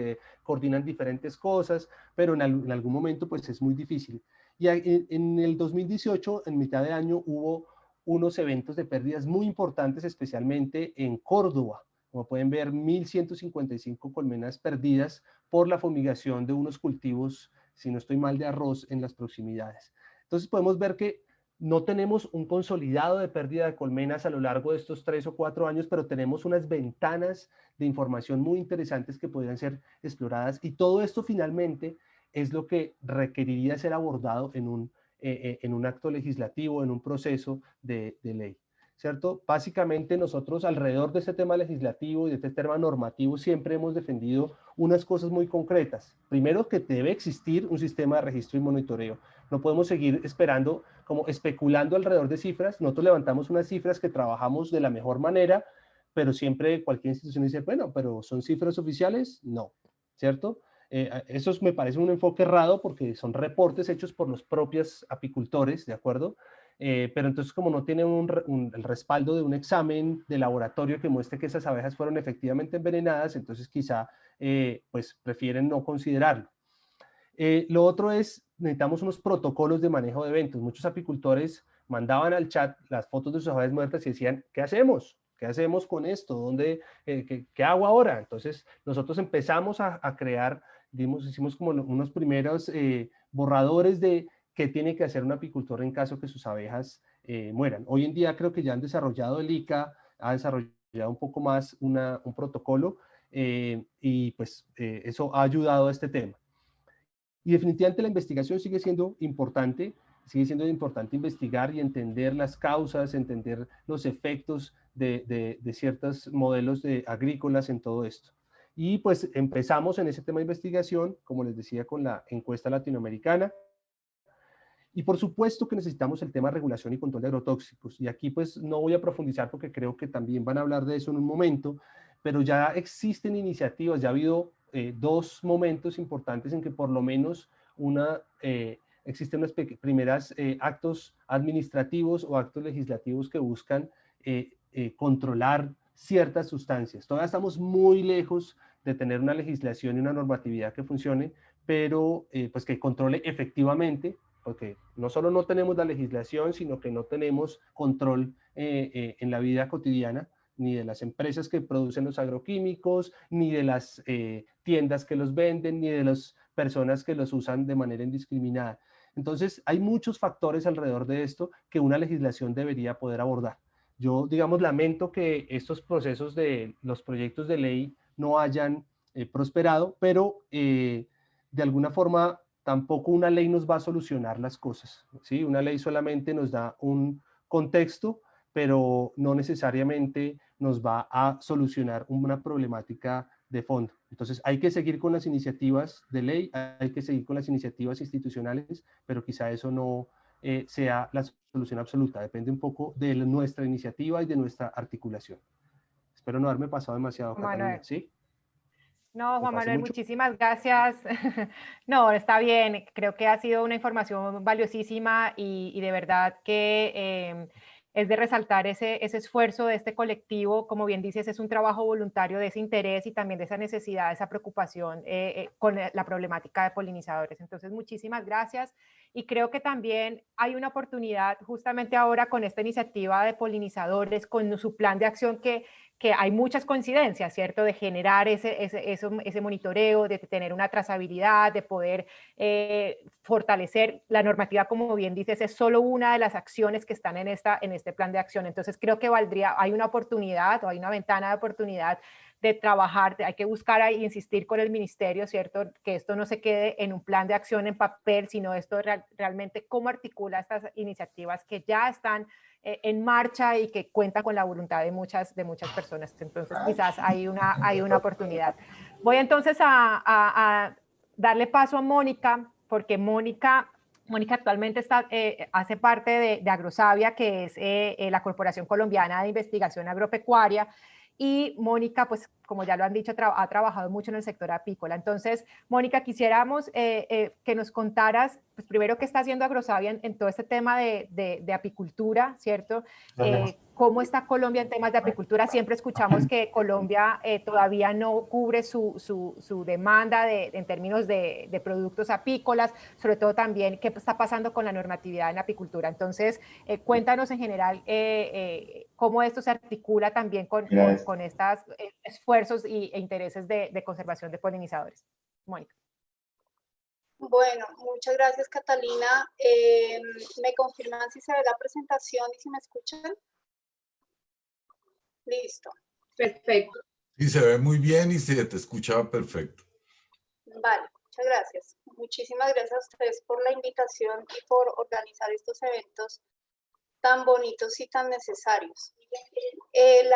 coordinan diferentes cosas, pero en algún momento, pues, es muy difícil. Y en el 2018, en mitad de año, hubo unos eventos de pérdidas muy importantes, especialmente en Córdoba. Como pueden ver, 1.155 colmenas perdidas por la fumigación de unos cultivos, si no estoy mal, de arroz en las proximidades. Entonces podemos ver que no tenemos un consolidado de pérdida de colmenas a lo largo de estos 3 o 4 años, pero tenemos unas ventanas de información muy interesantes que podrían ser exploradas, y todo esto finalmente es lo que requeriría ser abordado en un acto legislativo, en un proceso de ley, ¿cierto? Básicamente nosotros alrededor de este tema legislativo y de este tema normativo siempre hemos defendido unas cosas muy concretas. Primero, que debe existir un sistema de registro y monitoreo. No podemos seguir esperando, como especulando alrededor de cifras. Nosotros levantamos unas cifras que trabajamos de la mejor manera, pero siempre cualquier institución dice, bueno, pero ¿son cifras oficiales? No, ¿cierto? Eso me parece un enfoque errado porque son reportes hechos por los propios apicultores, ¿de acuerdo? Pero entonces, como no tienen el respaldo de un examen de laboratorio que muestre que esas abejas fueron efectivamente envenenadas, entonces quizá pues prefieren no considerarlo. Lo otro es, necesitamos unos protocolos de manejo de eventos. Muchos apicultores mandaban al chat las fotos de sus abejas muertas y decían, ¿qué hacemos? ¿Qué hacemos con esto? ¿Qué hago ahora? Entonces, nosotros empezamos a crear, hicimos como unos primeros borradores de qué tiene que hacer un apicultor en caso que sus abejas mueran. Hoy en día creo que ya han desarrollado el ICA, ha desarrollado un poco más un protocolo, y pues eso ha ayudado a este tema. Y definitivamente la investigación sigue siendo importante investigar y entender las causas, entender los efectos de ciertos modelos agrícolas en todo esto. Y pues empezamos en ese tema de investigación, como les decía, con la encuesta latinoamericana. Y por supuesto que necesitamos el tema de regulación y control de agrotóxicos. Y aquí pues no voy a profundizar porque creo que también van a hablar de eso en un momento, pero ya existen iniciativas, ya ha habido 2 momentos importantes en que por lo menos existen unos primeros actos administrativos o actos legislativos que buscan controlar ciertas sustancias. Todavía estamos muy lejos de tener una legislación y una normatividad que funcione, pero pues que controle efectivamente, porque no solo no tenemos la legislación, sino que no tenemos control en la vida cotidiana, ni de las empresas que producen los agroquímicos, ni de las tiendas que los venden, ni de las personas que los usan de manera indiscriminada. Entonces, hay muchos factores alrededor de esto que una legislación debería poder abordar. Yo, digamos, lamento que estos procesos de los proyectos de ley no hayan prosperado, pero de alguna forma tampoco una ley nos va a solucionar las cosas, ¿sí? Una ley solamente nos da un contexto, pero no necesariamente nos va a solucionar una problemática de fondo. Entonces hay que seguir con las iniciativas de ley, hay que seguir con las iniciativas institucionales, pero quizá eso no sea la solución absoluta, depende un poco de nuestra iniciativa y de nuestra articulación. Espero no haberme pasado demasiado, Catalina, ¿sí? No, Juan Manuel, muchísimas gracias. No, está bien. Creo que ha sido una información valiosísima y de verdad que es de resaltar ese esfuerzo de este colectivo. Como bien dices, es un trabajo voluntario de ese interés y también de esa necesidad, esa preocupación con la problemática de polinizadores. Entonces, muchísimas gracias. Y creo que también hay una oportunidad justamente ahora con esta iniciativa de polinizadores, con su plan de acción que hay muchas coincidencias, ¿cierto? De generar ese monitoreo, de tener una trazabilidad, de poder fortalecer la normativa, como bien dices, es solo una de las acciones que están en este plan de acción. Entonces creo que hay una oportunidad o hay una ventana de oportunidad de trabajar, hay que buscar e insistir con el ministerio, ¿cierto? Que esto no se quede en un plan de acción en papel, sino esto realmente cómo articula estas iniciativas que ya están en marcha y que cuentan con la voluntad de muchas personas. Entonces quizás hay una oportunidad. Voy entonces a darle paso a Mónica, porque Mónica actualmente hace parte de Agrosavia, que es la Corporación Colombiana de Investigación Agropecuaria, y Mónica, pues como ya lo han dicho, ha trabajado mucho en el sector apícola. Entonces, Mónica, quisiéramos que nos contaras, pues primero, qué está haciendo Agrosavia en todo este tema de apicultura, ¿cierto? ¿Cómo está Colombia en temas de apicultura? Siempre escuchamos que Colombia todavía no cubre su demanda en términos de productos apícolas, sobre todo también qué está pasando con la normatividad en apicultura. Entonces, cuéntanos en general cómo esto se articula también con estos esfuerzos e intereses de conservación de polinizadores. Mónica. Bueno, muchas gracias, Catalina. ¿Me confirman si se ve la presentación y si me escuchan? Listo. Perfecto. Sí, se ve muy bien y se te escucha perfecto. Vale, muchas gracias. Muchísimas gracias a ustedes por la invitación y por organizar estos eventos tan bonitos y tan necesarios. El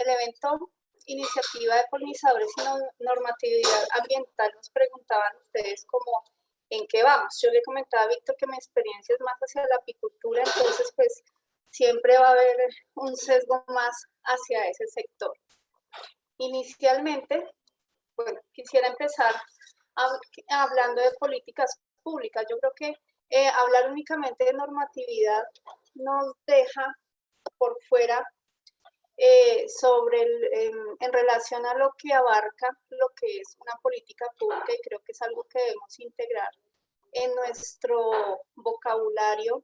evento Iniciativa de Polinizadores y Normatividad Ambiental, nos preguntaban ustedes como en qué vamos. Yo le comentaba a Víctor que mi experiencia es más hacia la apicultura, entonces pues siempre va a haber un sesgo más hacia ese sector. Inicialmente, bueno, quisiera empezar hablando de políticas públicas. Yo creo que hablar únicamente de normatividad nos deja por fuera en relación a lo que abarca lo que es una política pública, y creo que es algo que debemos integrar en nuestro vocabulario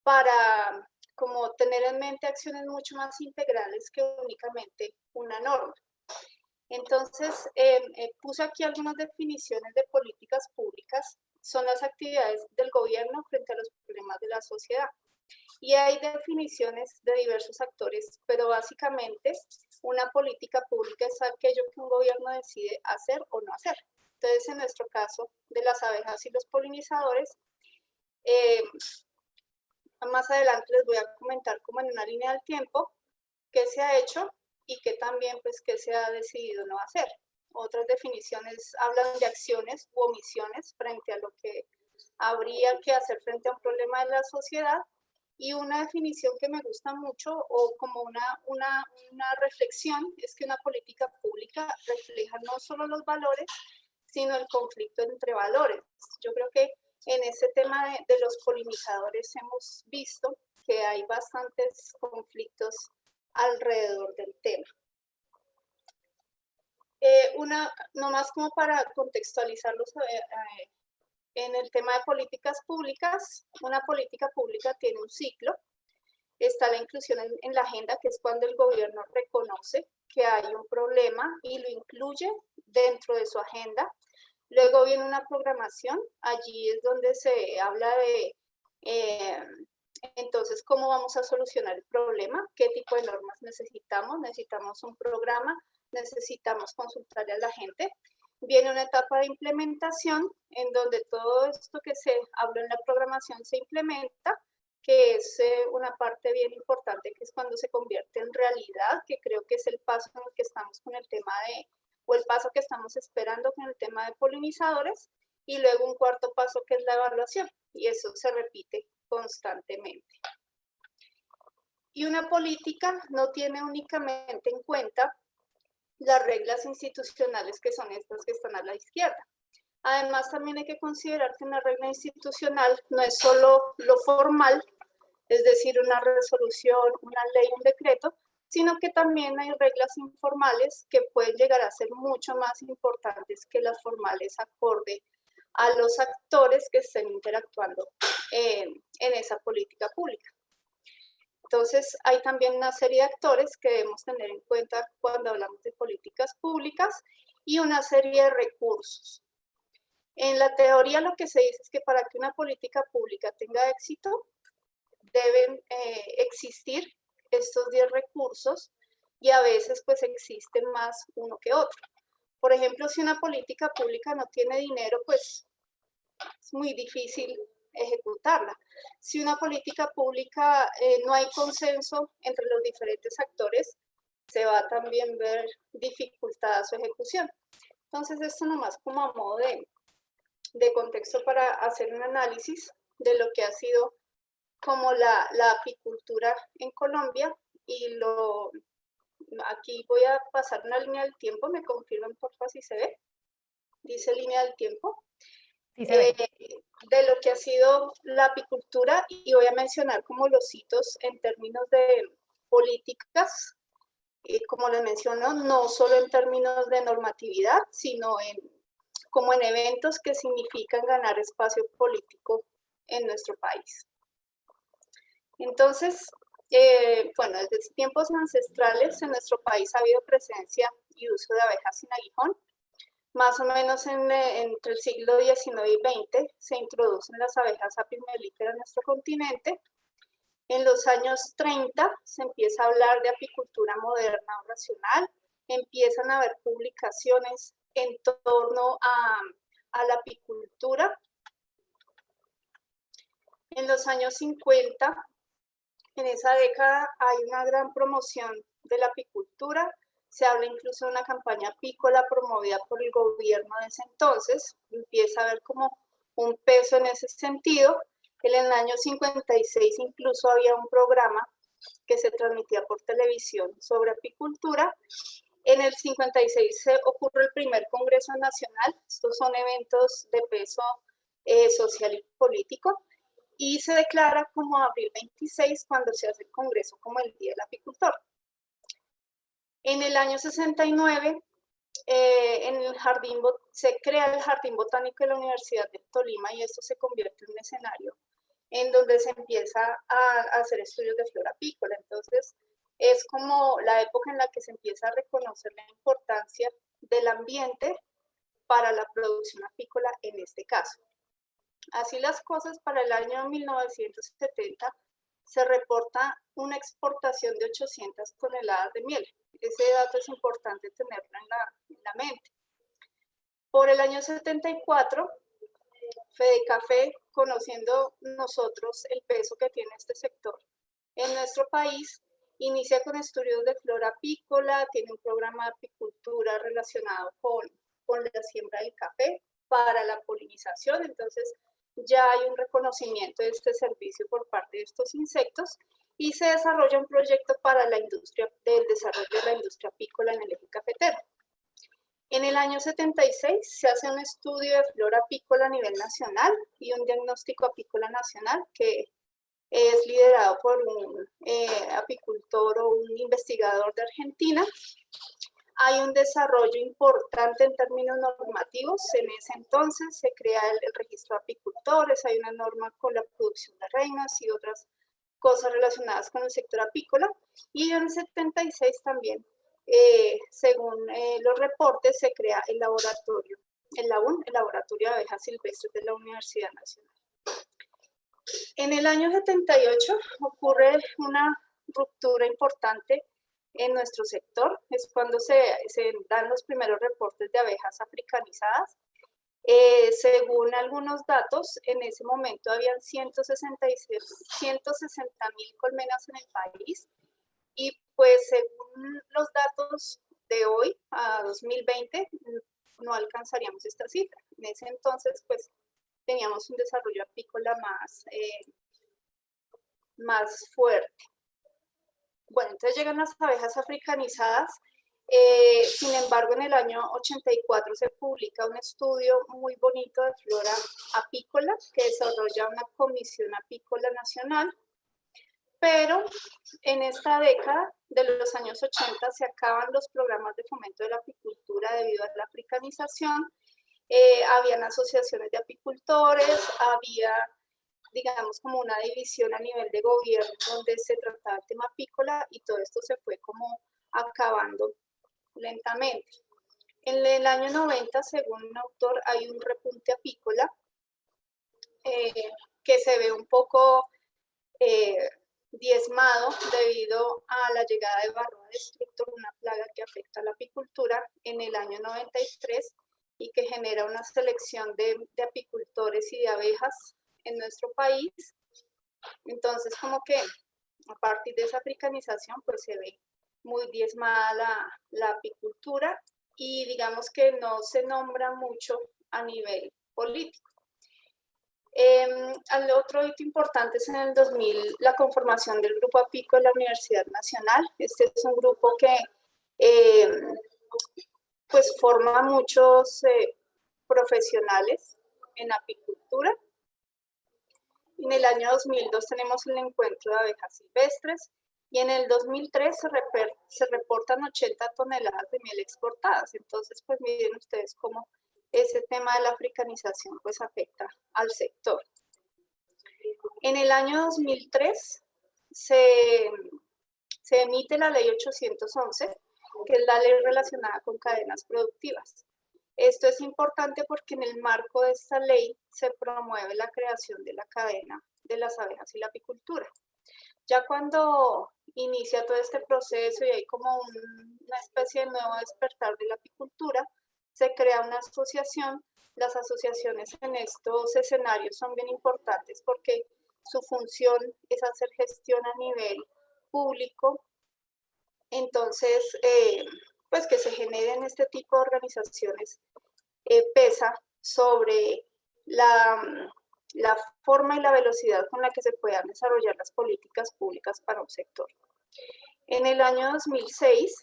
para como tener en mente acciones mucho más integrales que únicamente una norma. Entonces, puse aquí algunas definiciones de políticas públicas. Son las actividades del gobierno frente a los problemas de la sociedad. Y hay definiciones de diversos actores, pero básicamente una política pública es aquello que un gobierno decide hacer o no hacer. Entonces, en nuestro caso de las abejas y los polinizadores, más adelante les voy a comentar como en una línea del tiempo qué se ha hecho y qué también pues qué se ha decidido no hacer. Otras definiciones hablan de acciones u omisiones frente a lo que habría que hacer frente a un problema de la sociedad. Y una definición que me gusta mucho, o como una reflexión, es que una política pública refleja no solo los valores, sino el conflicto entre valores. Yo creo que en ese tema de los polinizadores hemos visto que hay bastantes conflictos alrededor del tema. Nomás como para contextualizarlos en el tema de políticas públicas, una política pública tiene un ciclo. Está la inclusión en la agenda, que es cuando el gobierno reconoce que hay un problema y lo incluye dentro de su agenda. Luego viene una programación, allí es donde se habla de entonces cómo vamos a solucionar el problema, qué tipo de normas necesitamos, necesitamos un programa, necesitamos consultarle a la gente. Viene una etapa de implementación en donde todo esto que se habla en la programación se implementa, que es una parte bien importante, que es cuando se convierte en realidad, que creo que es el paso en el que estamos con el tema o el paso que estamos esperando con el tema de polinizadores, y luego un cuarto paso que es la evaluación, y eso se repite constantemente. Y una política no tiene únicamente en cuenta las reglas institucionales, que son estas que están a la izquierda. Además, también hay que considerar que una regla institucional no es solo lo formal, es decir, una resolución, una ley, un decreto, sino que también hay reglas informales que pueden llegar a ser mucho más importantes que las formales, acorde a los actores que estén interactuando en esa política pública. Entonces, hay también una serie de actores que debemos tener en cuenta cuando hablamos de políticas públicas y una serie de recursos. En la teoría lo que se dice es que para que una política pública tenga éxito, deben existir estos 10 recursos, y a veces pues existen más uno que otro. Por ejemplo, si una política pública no tiene dinero, pues es muy difícil ejecutarla. Si una política pública no hay consenso entre los diferentes actores, se va a también ver dificultada su ejecución. Entonces, esto nomás como a modo de contexto para hacer un análisis de lo que ha sido como la apicultura en Colombia. Y aquí voy a pasar una línea del tiempo, me confirman por favor si se ve. Dice línea del tiempo. Sí, se ve. De lo que ha sido la apicultura, y voy a mencionar como los hitos en términos de políticas, como les menciono, no solo en términos de normatividad, sino como en eventos que significan ganar espacio político en nuestro país. Entonces, bueno, desde tiempos ancestrales en nuestro país ha habido presencia y uso de abejas sin aguijón. Más o menos entre el siglo XIX y XX se introducen las abejas apis mellifera en nuestro continente. En los años 30 se empieza a hablar de apicultura moderna o racional, empiezan a haber publicaciones en torno a la apicultura. En los años 50, en esa década, hay una gran promoción de la apicultura. Se habla incluso de una campaña apícola promovida por el gobierno de ese entonces. Empieza a haber como un peso en ese sentido. En el año 56 incluso había un programa que se transmitía por televisión sobre apicultura. En el 56 se ocurre el primer Congreso Nacional. Estos son eventos de peso social y político. Y se declara como abril 26 cuando se hace el Congreso como el Día del Apicultor. En el año 69 se crea el Jardín Botánico de la Universidad de Tolima y esto se convierte en un escenario en donde se empieza a hacer estudios de flora apícola. Entonces, es como la época en la que se empieza a reconocer la importancia del ambiente para la producción apícola en este caso. Así las cosas, para el año 1970 se reporta una exportación de 800 toneladas de miel. Ese dato es importante tenerlo en la mente. Por el año 74, Fedecafé, conociendo nosotros el peso que tiene este sector en nuestro país, inicia con estudios de flora apícola, tiene un programa de apicultura relacionado con la siembra del café para la polinización. Entonces, ya hay un reconocimiento de este servicio por parte de estos insectos y se desarrolla un proyecto para la industria, del desarrollo de la industria apícola en el eje cafetero. En el año 76 se hace un estudio de flora apícola a nivel nacional y un diagnóstico apícola nacional que es liderado por un apicultor o un investigador de Argentina. Hay un desarrollo importante en términos normativos. En ese entonces se crea el registro de apicultores, hay una norma con la producción de reinas y otras cosas relacionadas con el sector apícola. Y en el 76 también, según los reportes, se crea el laboratorio, el LAUN, el Laboratorio de Abejas Silvestres de la Universidad Nacional. En el año 78 ocurre una ruptura importante en nuestro sector. Es cuando se dan los primeros reportes de abejas africanizadas. Según algunos datos, en ese momento habían 160.000 colmenas en el país y pues según los datos de hoy, a 2020, no alcanzaríamos esta cifra. En ese entonces, pues teníamos un desarrollo apícola más fuerte. Bueno, entonces llegan las abejas africanizadas. Sin embargo, en el año 84 se publica un estudio muy bonito de flora apícola que desarrolla una comisión apícola nacional, pero en esta década de los años 80 se acaban los programas de fomento de la apicultura debido a la africanización. Habían asociaciones de apicultores, había, digamos, como una división a nivel de gobierno donde se trataba el tema apícola y todo esto se fue como acabando lentamente. En el año 90, según un autor, hay un repunte apícola que se ve un poco diezmado debido a la llegada de varroa destructor, una plaga que afecta a la apicultura en el año 93 y que genera una selección de apicultores y de abejas en nuestro país. Entonces, como que a partir de esa africanización, pues se ve muy diezmada la apicultura y digamos que no se nombra mucho a nivel político. El otro hito importante es en el 2000 la conformación del Grupo Apícola de la Universidad Nacional. Este es un grupo que pues forma muchos profesionales en apicultura. En el año 2002 tenemos el encuentro de abejas silvestres y en el 2003 se reportan 80 toneladas de miel exportadas. Entonces, pues miren ustedes cómo ese tema de la africanización pues afecta al sector. En el año 2003 se emite la ley 811, que es la ley relacionada con cadenas productivas. Esto es importante porque en el marco de esta ley se promueve la creación de la cadena de las abejas y la apicultura. Ya cuando inicia todo este proceso y hay como una especie de nuevo despertar de la apicultura, se crea una asociación. Las asociaciones en estos escenarios son bien importantes porque su función es hacer gestión a nivel público. Entonces, pues que se generen este tipo de organizaciones pesa sobre la forma y la velocidad con la que se puedan desarrollar las políticas públicas para un sector. En el año 2006,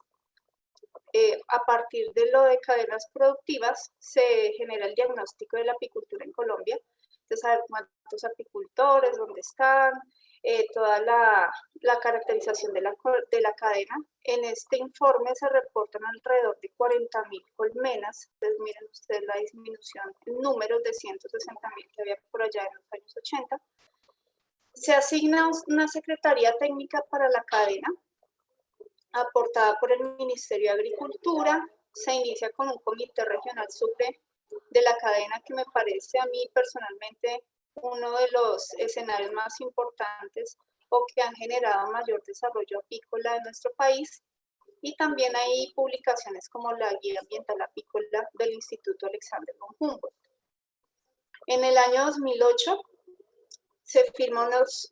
a partir de lo de cadenas productivas, se genera el diagnóstico de la apicultura en Colombia, de saber cuántos apicultores, dónde están, toda la caracterización de la cadena. En este informe se reportan alrededor de 40.000 colmenas. Entonces miren ustedes la disminución en números de 160.000 que había por allá en los años 80. Se asigna una secretaría técnica para la cadena, aportada por el Ministerio de Agricultura. Se inicia con un comité regional Sucre de la cadena que me parece a mí personalmente uno de los escenarios más importantes o que han generado mayor desarrollo apícola en nuestro país. Y también hay publicaciones como la Guía Ambiental Apícola del Instituto Alexander von Humboldt. En el año 2008 se firma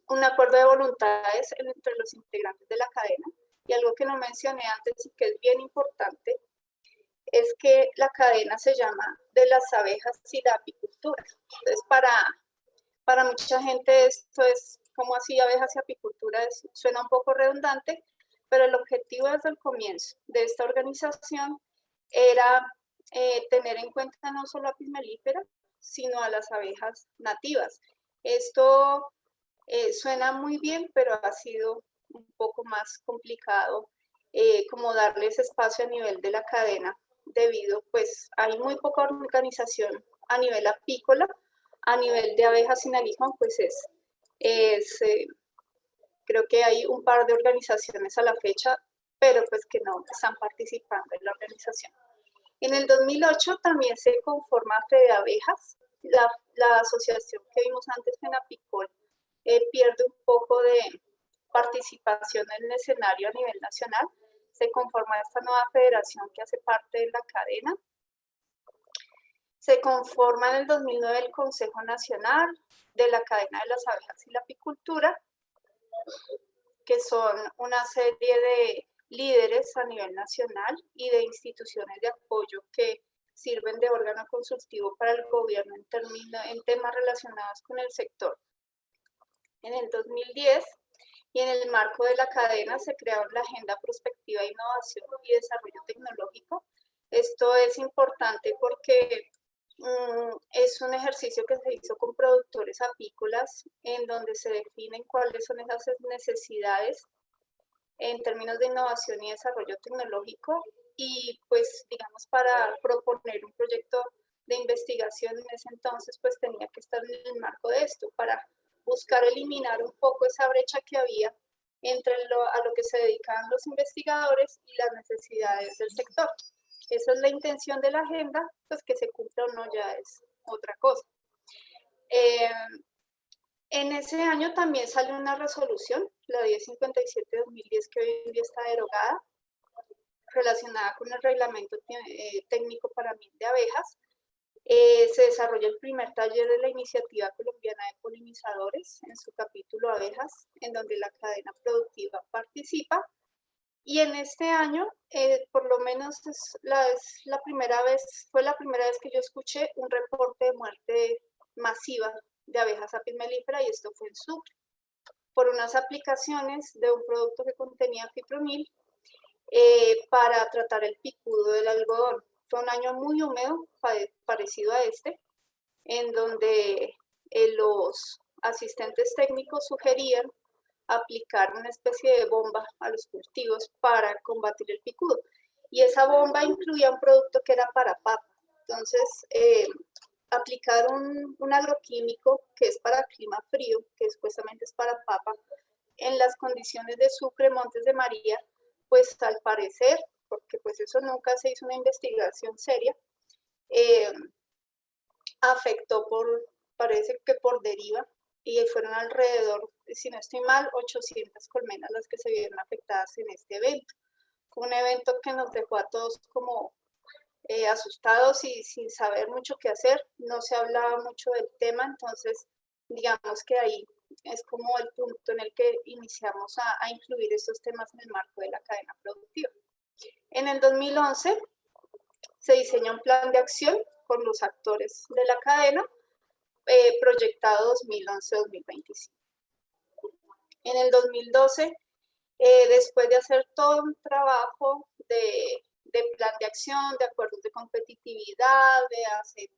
un acuerdo de voluntades entre los integrantes de la cadena. Y algo que no mencioné antes y que es bien importante es que la cadena se llama de las abejas y la apicultura. Entonces, para mucha gente esto es como así abejas y apicultura, suena un poco redundante, pero el objetivo desde el comienzo de esta organización era tener en cuenta no solo a Apis mellifera, sino a las abejas nativas. Esto suena muy bien, pero ha sido un poco más complicado como darles espacio a nivel de la cadena, debido pues hay muy poca organización a nivel apícola. A nivel de abejas sin aguijón, pues creo que hay un par de organizaciones a la fecha, pero pues que no están participando en la organización. En el 2008 también se conforma Fede Abejas, la asociación que vimos antes en Apicol pierde un poco de participación en el escenario a nivel nacional. Se conforma esta nueva federación que hace parte de la cadena. Se conforma en el 2009 el Consejo Nacional de la Cadena de las Abejas y la Apicultura, que son una serie de líderes a nivel nacional y de instituciones de apoyo que sirven de órgano consultivo para el gobierno en temas relacionados con el sector. En el 2010, y en el marco de la cadena, se creó la Agenda Prospectiva de Innovación y Desarrollo Tecnológico. Esto es importante porque es un ejercicio que se hizo con productores apícolas en donde se definen cuáles son esas necesidades en términos de innovación y desarrollo tecnológico y pues digamos para proponer un proyecto de investigación en ese entonces pues tenía que estar en el marco de esto para buscar eliminar un poco esa brecha que había entre a lo que se dedicaban los investigadores y las necesidades del sector. Esa es la intención de la agenda, pues que se cumpla o no ya es otra cosa. En ese año también salió una resolución, la 1057-2010, que hoy en día está derogada, relacionada con el reglamento técnico para miel de abejas. Se desarrolló el primer taller de la Iniciativa Colombiana de Polinizadores en su capítulo Abejas, en donde la cadena productiva participa. Y en este año, por lo menos fue la primera vez que yo escuché un reporte de muerte masiva de abejas Apis mellifera, y esto fue en Sucre, por unas aplicaciones de un producto que contenía fipronil para tratar el picudo del algodón. Fue un año muy húmedo, parecido a este, en donde los asistentes técnicos sugerían aplicar una especie de bomba a los cultivos para combatir el picudo. Y esa bomba incluía un producto que era para papa. Entonces, aplicar un agroquímico que es para clima frío, que supuestamente es para papa, en las condiciones de Sucre, Montes de María, pues al parecer, porque pues eso nunca se hizo una investigación seria, afectó parece que por deriva, y fueron alrededor, si no estoy mal, 800 colmenas las que se vieron afectadas en este evento. Fue un evento que nos dejó a todos como asustados y sin saber mucho qué hacer. No se hablaba mucho del tema, entonces digamos que ahí es como el punto en el que iniciamos a incluir estos temas en el marco de la cadena productiva. En el 2011 se diseñó un plan de acción con los actores de la cadena, proyectado 2011-2025. En el 2012, después de hacer todo un trabajo de plan de acción, de acuerdos de competitividad, de hacer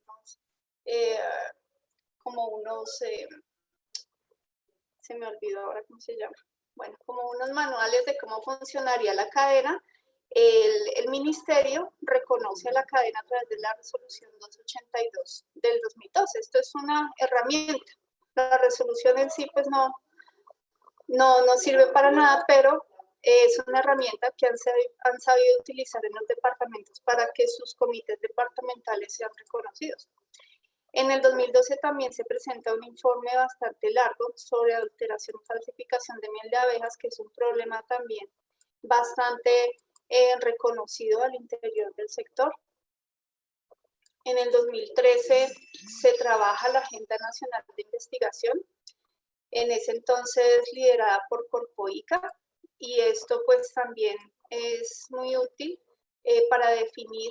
se me olvidó ahora cómo se llama, bueno, como unos manuales de cómo funcionaría la cadena, el ministerio reconoce a la cadena a través de la resolución 282 del 2012. Esto es una herramienta. La resolución en sí pues no sirve para nada, pero es una herramienta que han sabido utilizar en los departamentos para que sus comités departamentales sean reconocidos. En el 2012 también se presenta un informe bastante largo sobre adulteración y falsificación de miel de abejas, que es un problema también bastante reconocido al interior del sector. En el 2013 se trabaja la Agenda Nacional de Investigación, en ese entonces liderada por Corpoica, y esto pues también es muy útil para definir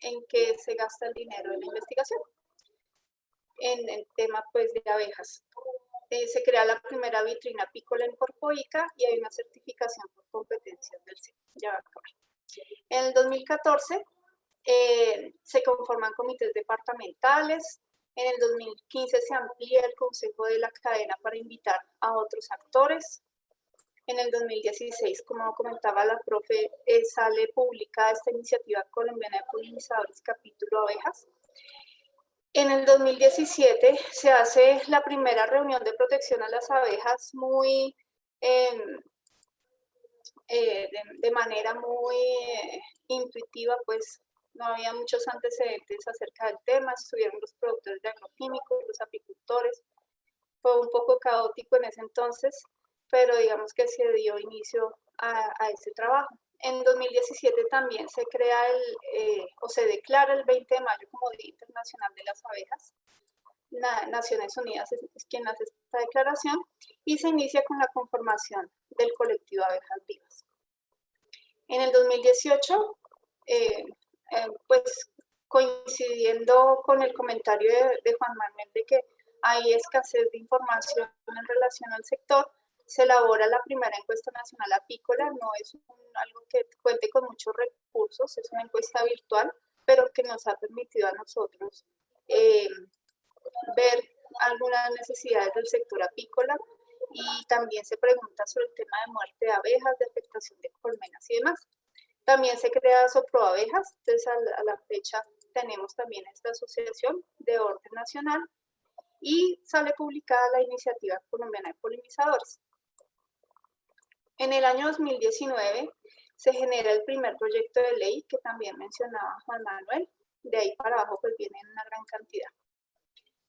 en qué se gasta el dinero en la investigación. En el tema pues de abejas. Se crea la primera vitrina apícola en Corpoica y hay una certificación por competencias del CEP. Ya va a acabar. En el 2014 se conforman comités departamentales. En el 2015 se amplía el consejo de la cadena para invitar a otros actores. En el 2016, como comentaba la profe, sale publicada esta iniciativa colombiana de polinizadores capítulo abejas. En el 2017 se hace la primera reunión de protección a las abejas muy de manera muy intuitiva, pues no había muchos antecedentes acerca del tema, estuvieron los productores de agroquímicos, los apicultores, fue un poco caótico en ese entonces, pero digamos que se dio inicio a ese trabajo. En 2017 también se crea o se declara el 20 de mayo como Día Internacional de las Abejas. Naciones Unidas es quien hace esta declaración y se inicia con la conformación del colectivo Abejas Vivas. En el 2018, pues coincidiendo con el comentario de Juan Manuel de que hay escasez de información en relación al sector, se elabora la primera encuesta nacional apícola. No es algo que cuente con muchos recursos, es una encuesta virtual, pero que nos ha permitido a nosotros ver algunas necesidades del sector apícola, y también se pregunta sobre el tema de muerte de abejas, de afectación de colmenas y demás. También se crea Soproabejas, entonces a la fecha tenemos también esta asociación de orden nacional y sale publicada la iniciativa colombiana de polinizadores. En el año 2019 se genera el primer proyecto de ley que también mencionaba Juan Manuel, de ahí para abajo pues viene una gran cantidad.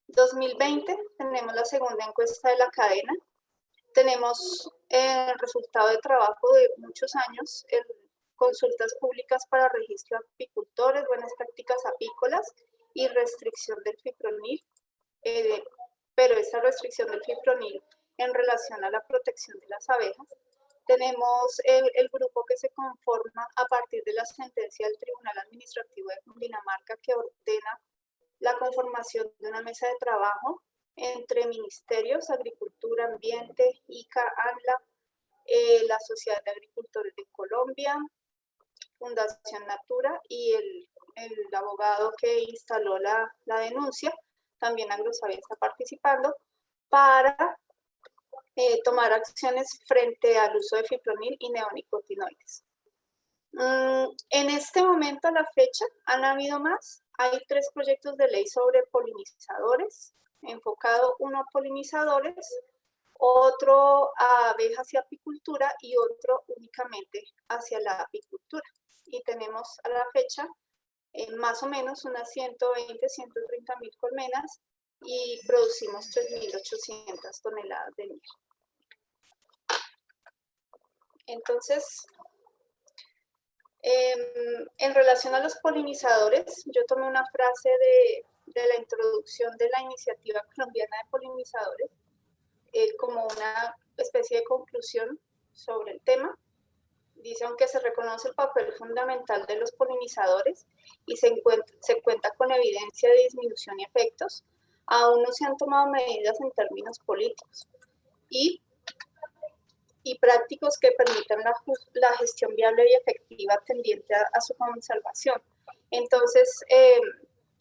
2020 tenemos la segunda encuesta de la cadena, tenemos el resultado de trabajo de muchos años, consultas públicas para registro de apicultores, buenas prácticas apícolas y restricción del fipronil, pero esta restricción del fipronil en relación a la protección de las abejas. Tenemos el grupo que se conforma a partir de la sentencia del Tribunal Administrativo de Cundinamarca que ordena la conformación de una mesa de trabajo entre ministerios, Agricultura, Ambiente, ICA, ANLA, la Sociedad de Agricultores de Colombia, Fundación Natura y el abogado que instaló la denuncia, también Agrosavia está participando, para tomar acciones frente al uso de fipronil y neonicotinoides. En este momento, a la fecha, han habido más. Hay 3 proyectos de ley sobre polinizadores, enfocado uno a polinizadores, otro a abejas y apicultura y otro únicamente hacia la apicultura. Y tenemos a la fecha más o menos unas 120, 130.000 colmenas y producimos 3.800 toneladas de miel. Entonces, en relación a los polinizadores, yo tomé una frase de la introducción de la Iniciativa Colombiana de Polinizadores como una especie de conclusión sobre el tema. Dice, aunque se reconoce el papel fundamental de los polinizadores y se cuenta con evidencia de disminución y efectos, aún no se han tomado medidas en términos políticos y prácticos que permitan la gestión viable y efectiva tendiente a su conservación. Entonces,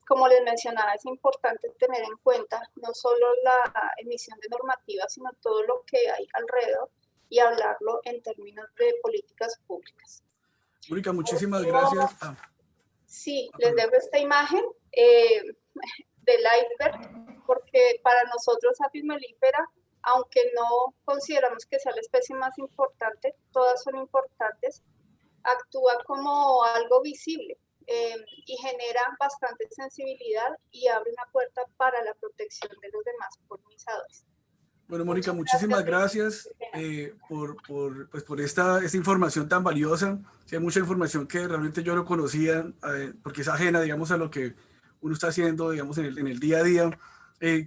como les mencionaba, es importante tener en cuenta no solo la emisión de normativas, sino todo lo que hay alrededor y hablarlo en términos de políticas públicas. Mónica, muchísimas gracias. Sí, les dejo esta imagen del iceberg, porque para nosotros Apis mellifera, aunque no consideramos que sea la especie más importante, todas son importantes, actúa como algo visible y genera bastante sensibilidad y abre una puerta para la protección de los demás polinizadores. Bueno, Mónica, muchísimas gracias por esta información tan valiosa. Sí, hay mucha información que realmente yo no conocía, porque es ajena, digamos, a lo que uno está haciendo, digamos, en el día a día.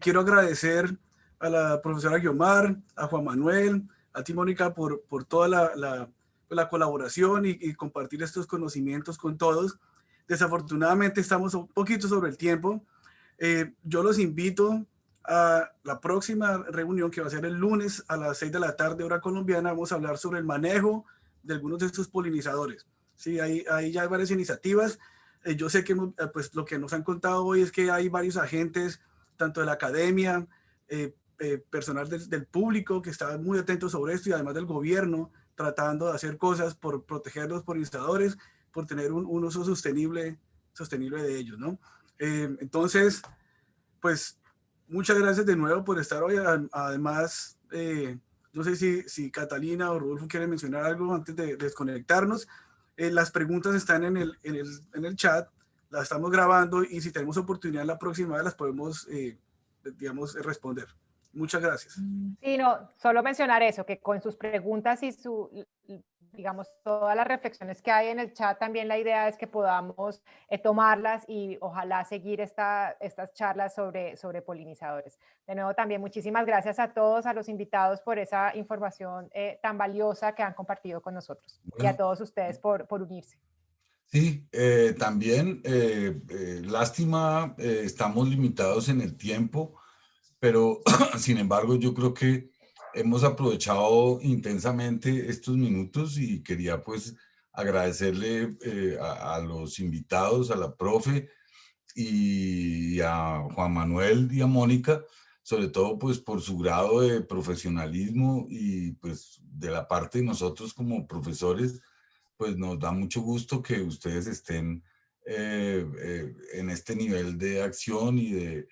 Quiero agradecer a la profesora Guiomar, a Juan Manuel, a ti, Mónica, por toda la colaboración y compartir estos conocimientos con todos. Desafortunadamente estamos un poquito sobre el tiempo. Yo los invito a la próxima reunión, que va a ser el lunes a las 6 de la tarde, hora colombiana. Vamos a hablar sobre el manejo de algunos de estos polinizadores. Sí, ahí ya hay varias iniciativas. Yo sé que pues, lo que nos han contado hoy es que hay varios agentes, tanto de la academia, personal del público, que está muy atento sobre esto, y además del gobierno, tratando de hacer cosas por proteger los polinizadores, por tener un uso sostenible de ellos, ¿no? Entonces, pues, muchas gracias de nuevo por estar hoy. Además, no sé si Catalina o Rodolfo quieren mencionar algo antes de desconectarnos. Las preguntas están en el chat, las estamos grabando, y si tenemos oportunidad la próxima vez las podemos, digamos, responder. Muchas gracias. Sí, no, solo mencionar eso, que con sus preguntas y digamos, todas las reflexiones que hay en el chat, también la idea es que podamos tomarlas y ojalá seguir estas charlas sobre polinizadores. De nuevo, también muchísimas gracias a todos, a los invitados, por esa información tan valiosa que han compartido con nosotros. Bueno, y a todos ustedes por unirse. Sí, también, lástima, estamos limitados en el tiempo, pero sin embargo yo creo que hemos aprovechado intensamente estos minutos, y quería pues agradecerle a los invitados, a la profe y a Juan Manuel y a Mónica, sobre todo pues por su grado de profesionalismo, y pues de la parte de nosotros como profesores, pues nos da mucho gusto que ustedes estén en este nivel de acción y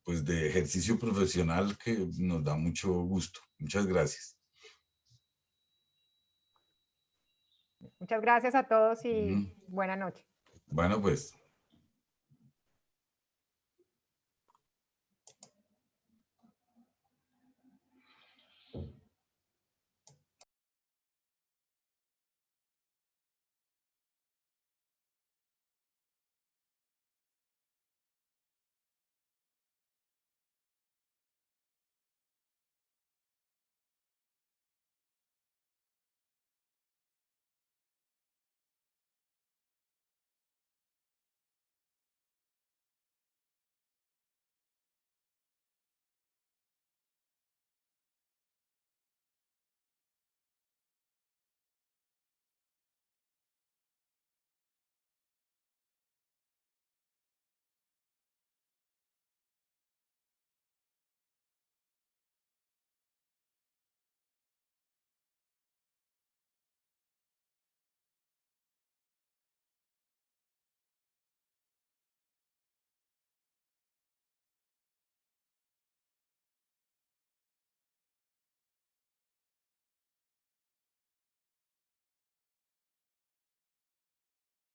pues de ejercicio profesional, que nos da mucho gusto. Muchas gracias. Muchas gracias a todos y buena noche. Bueno, pues.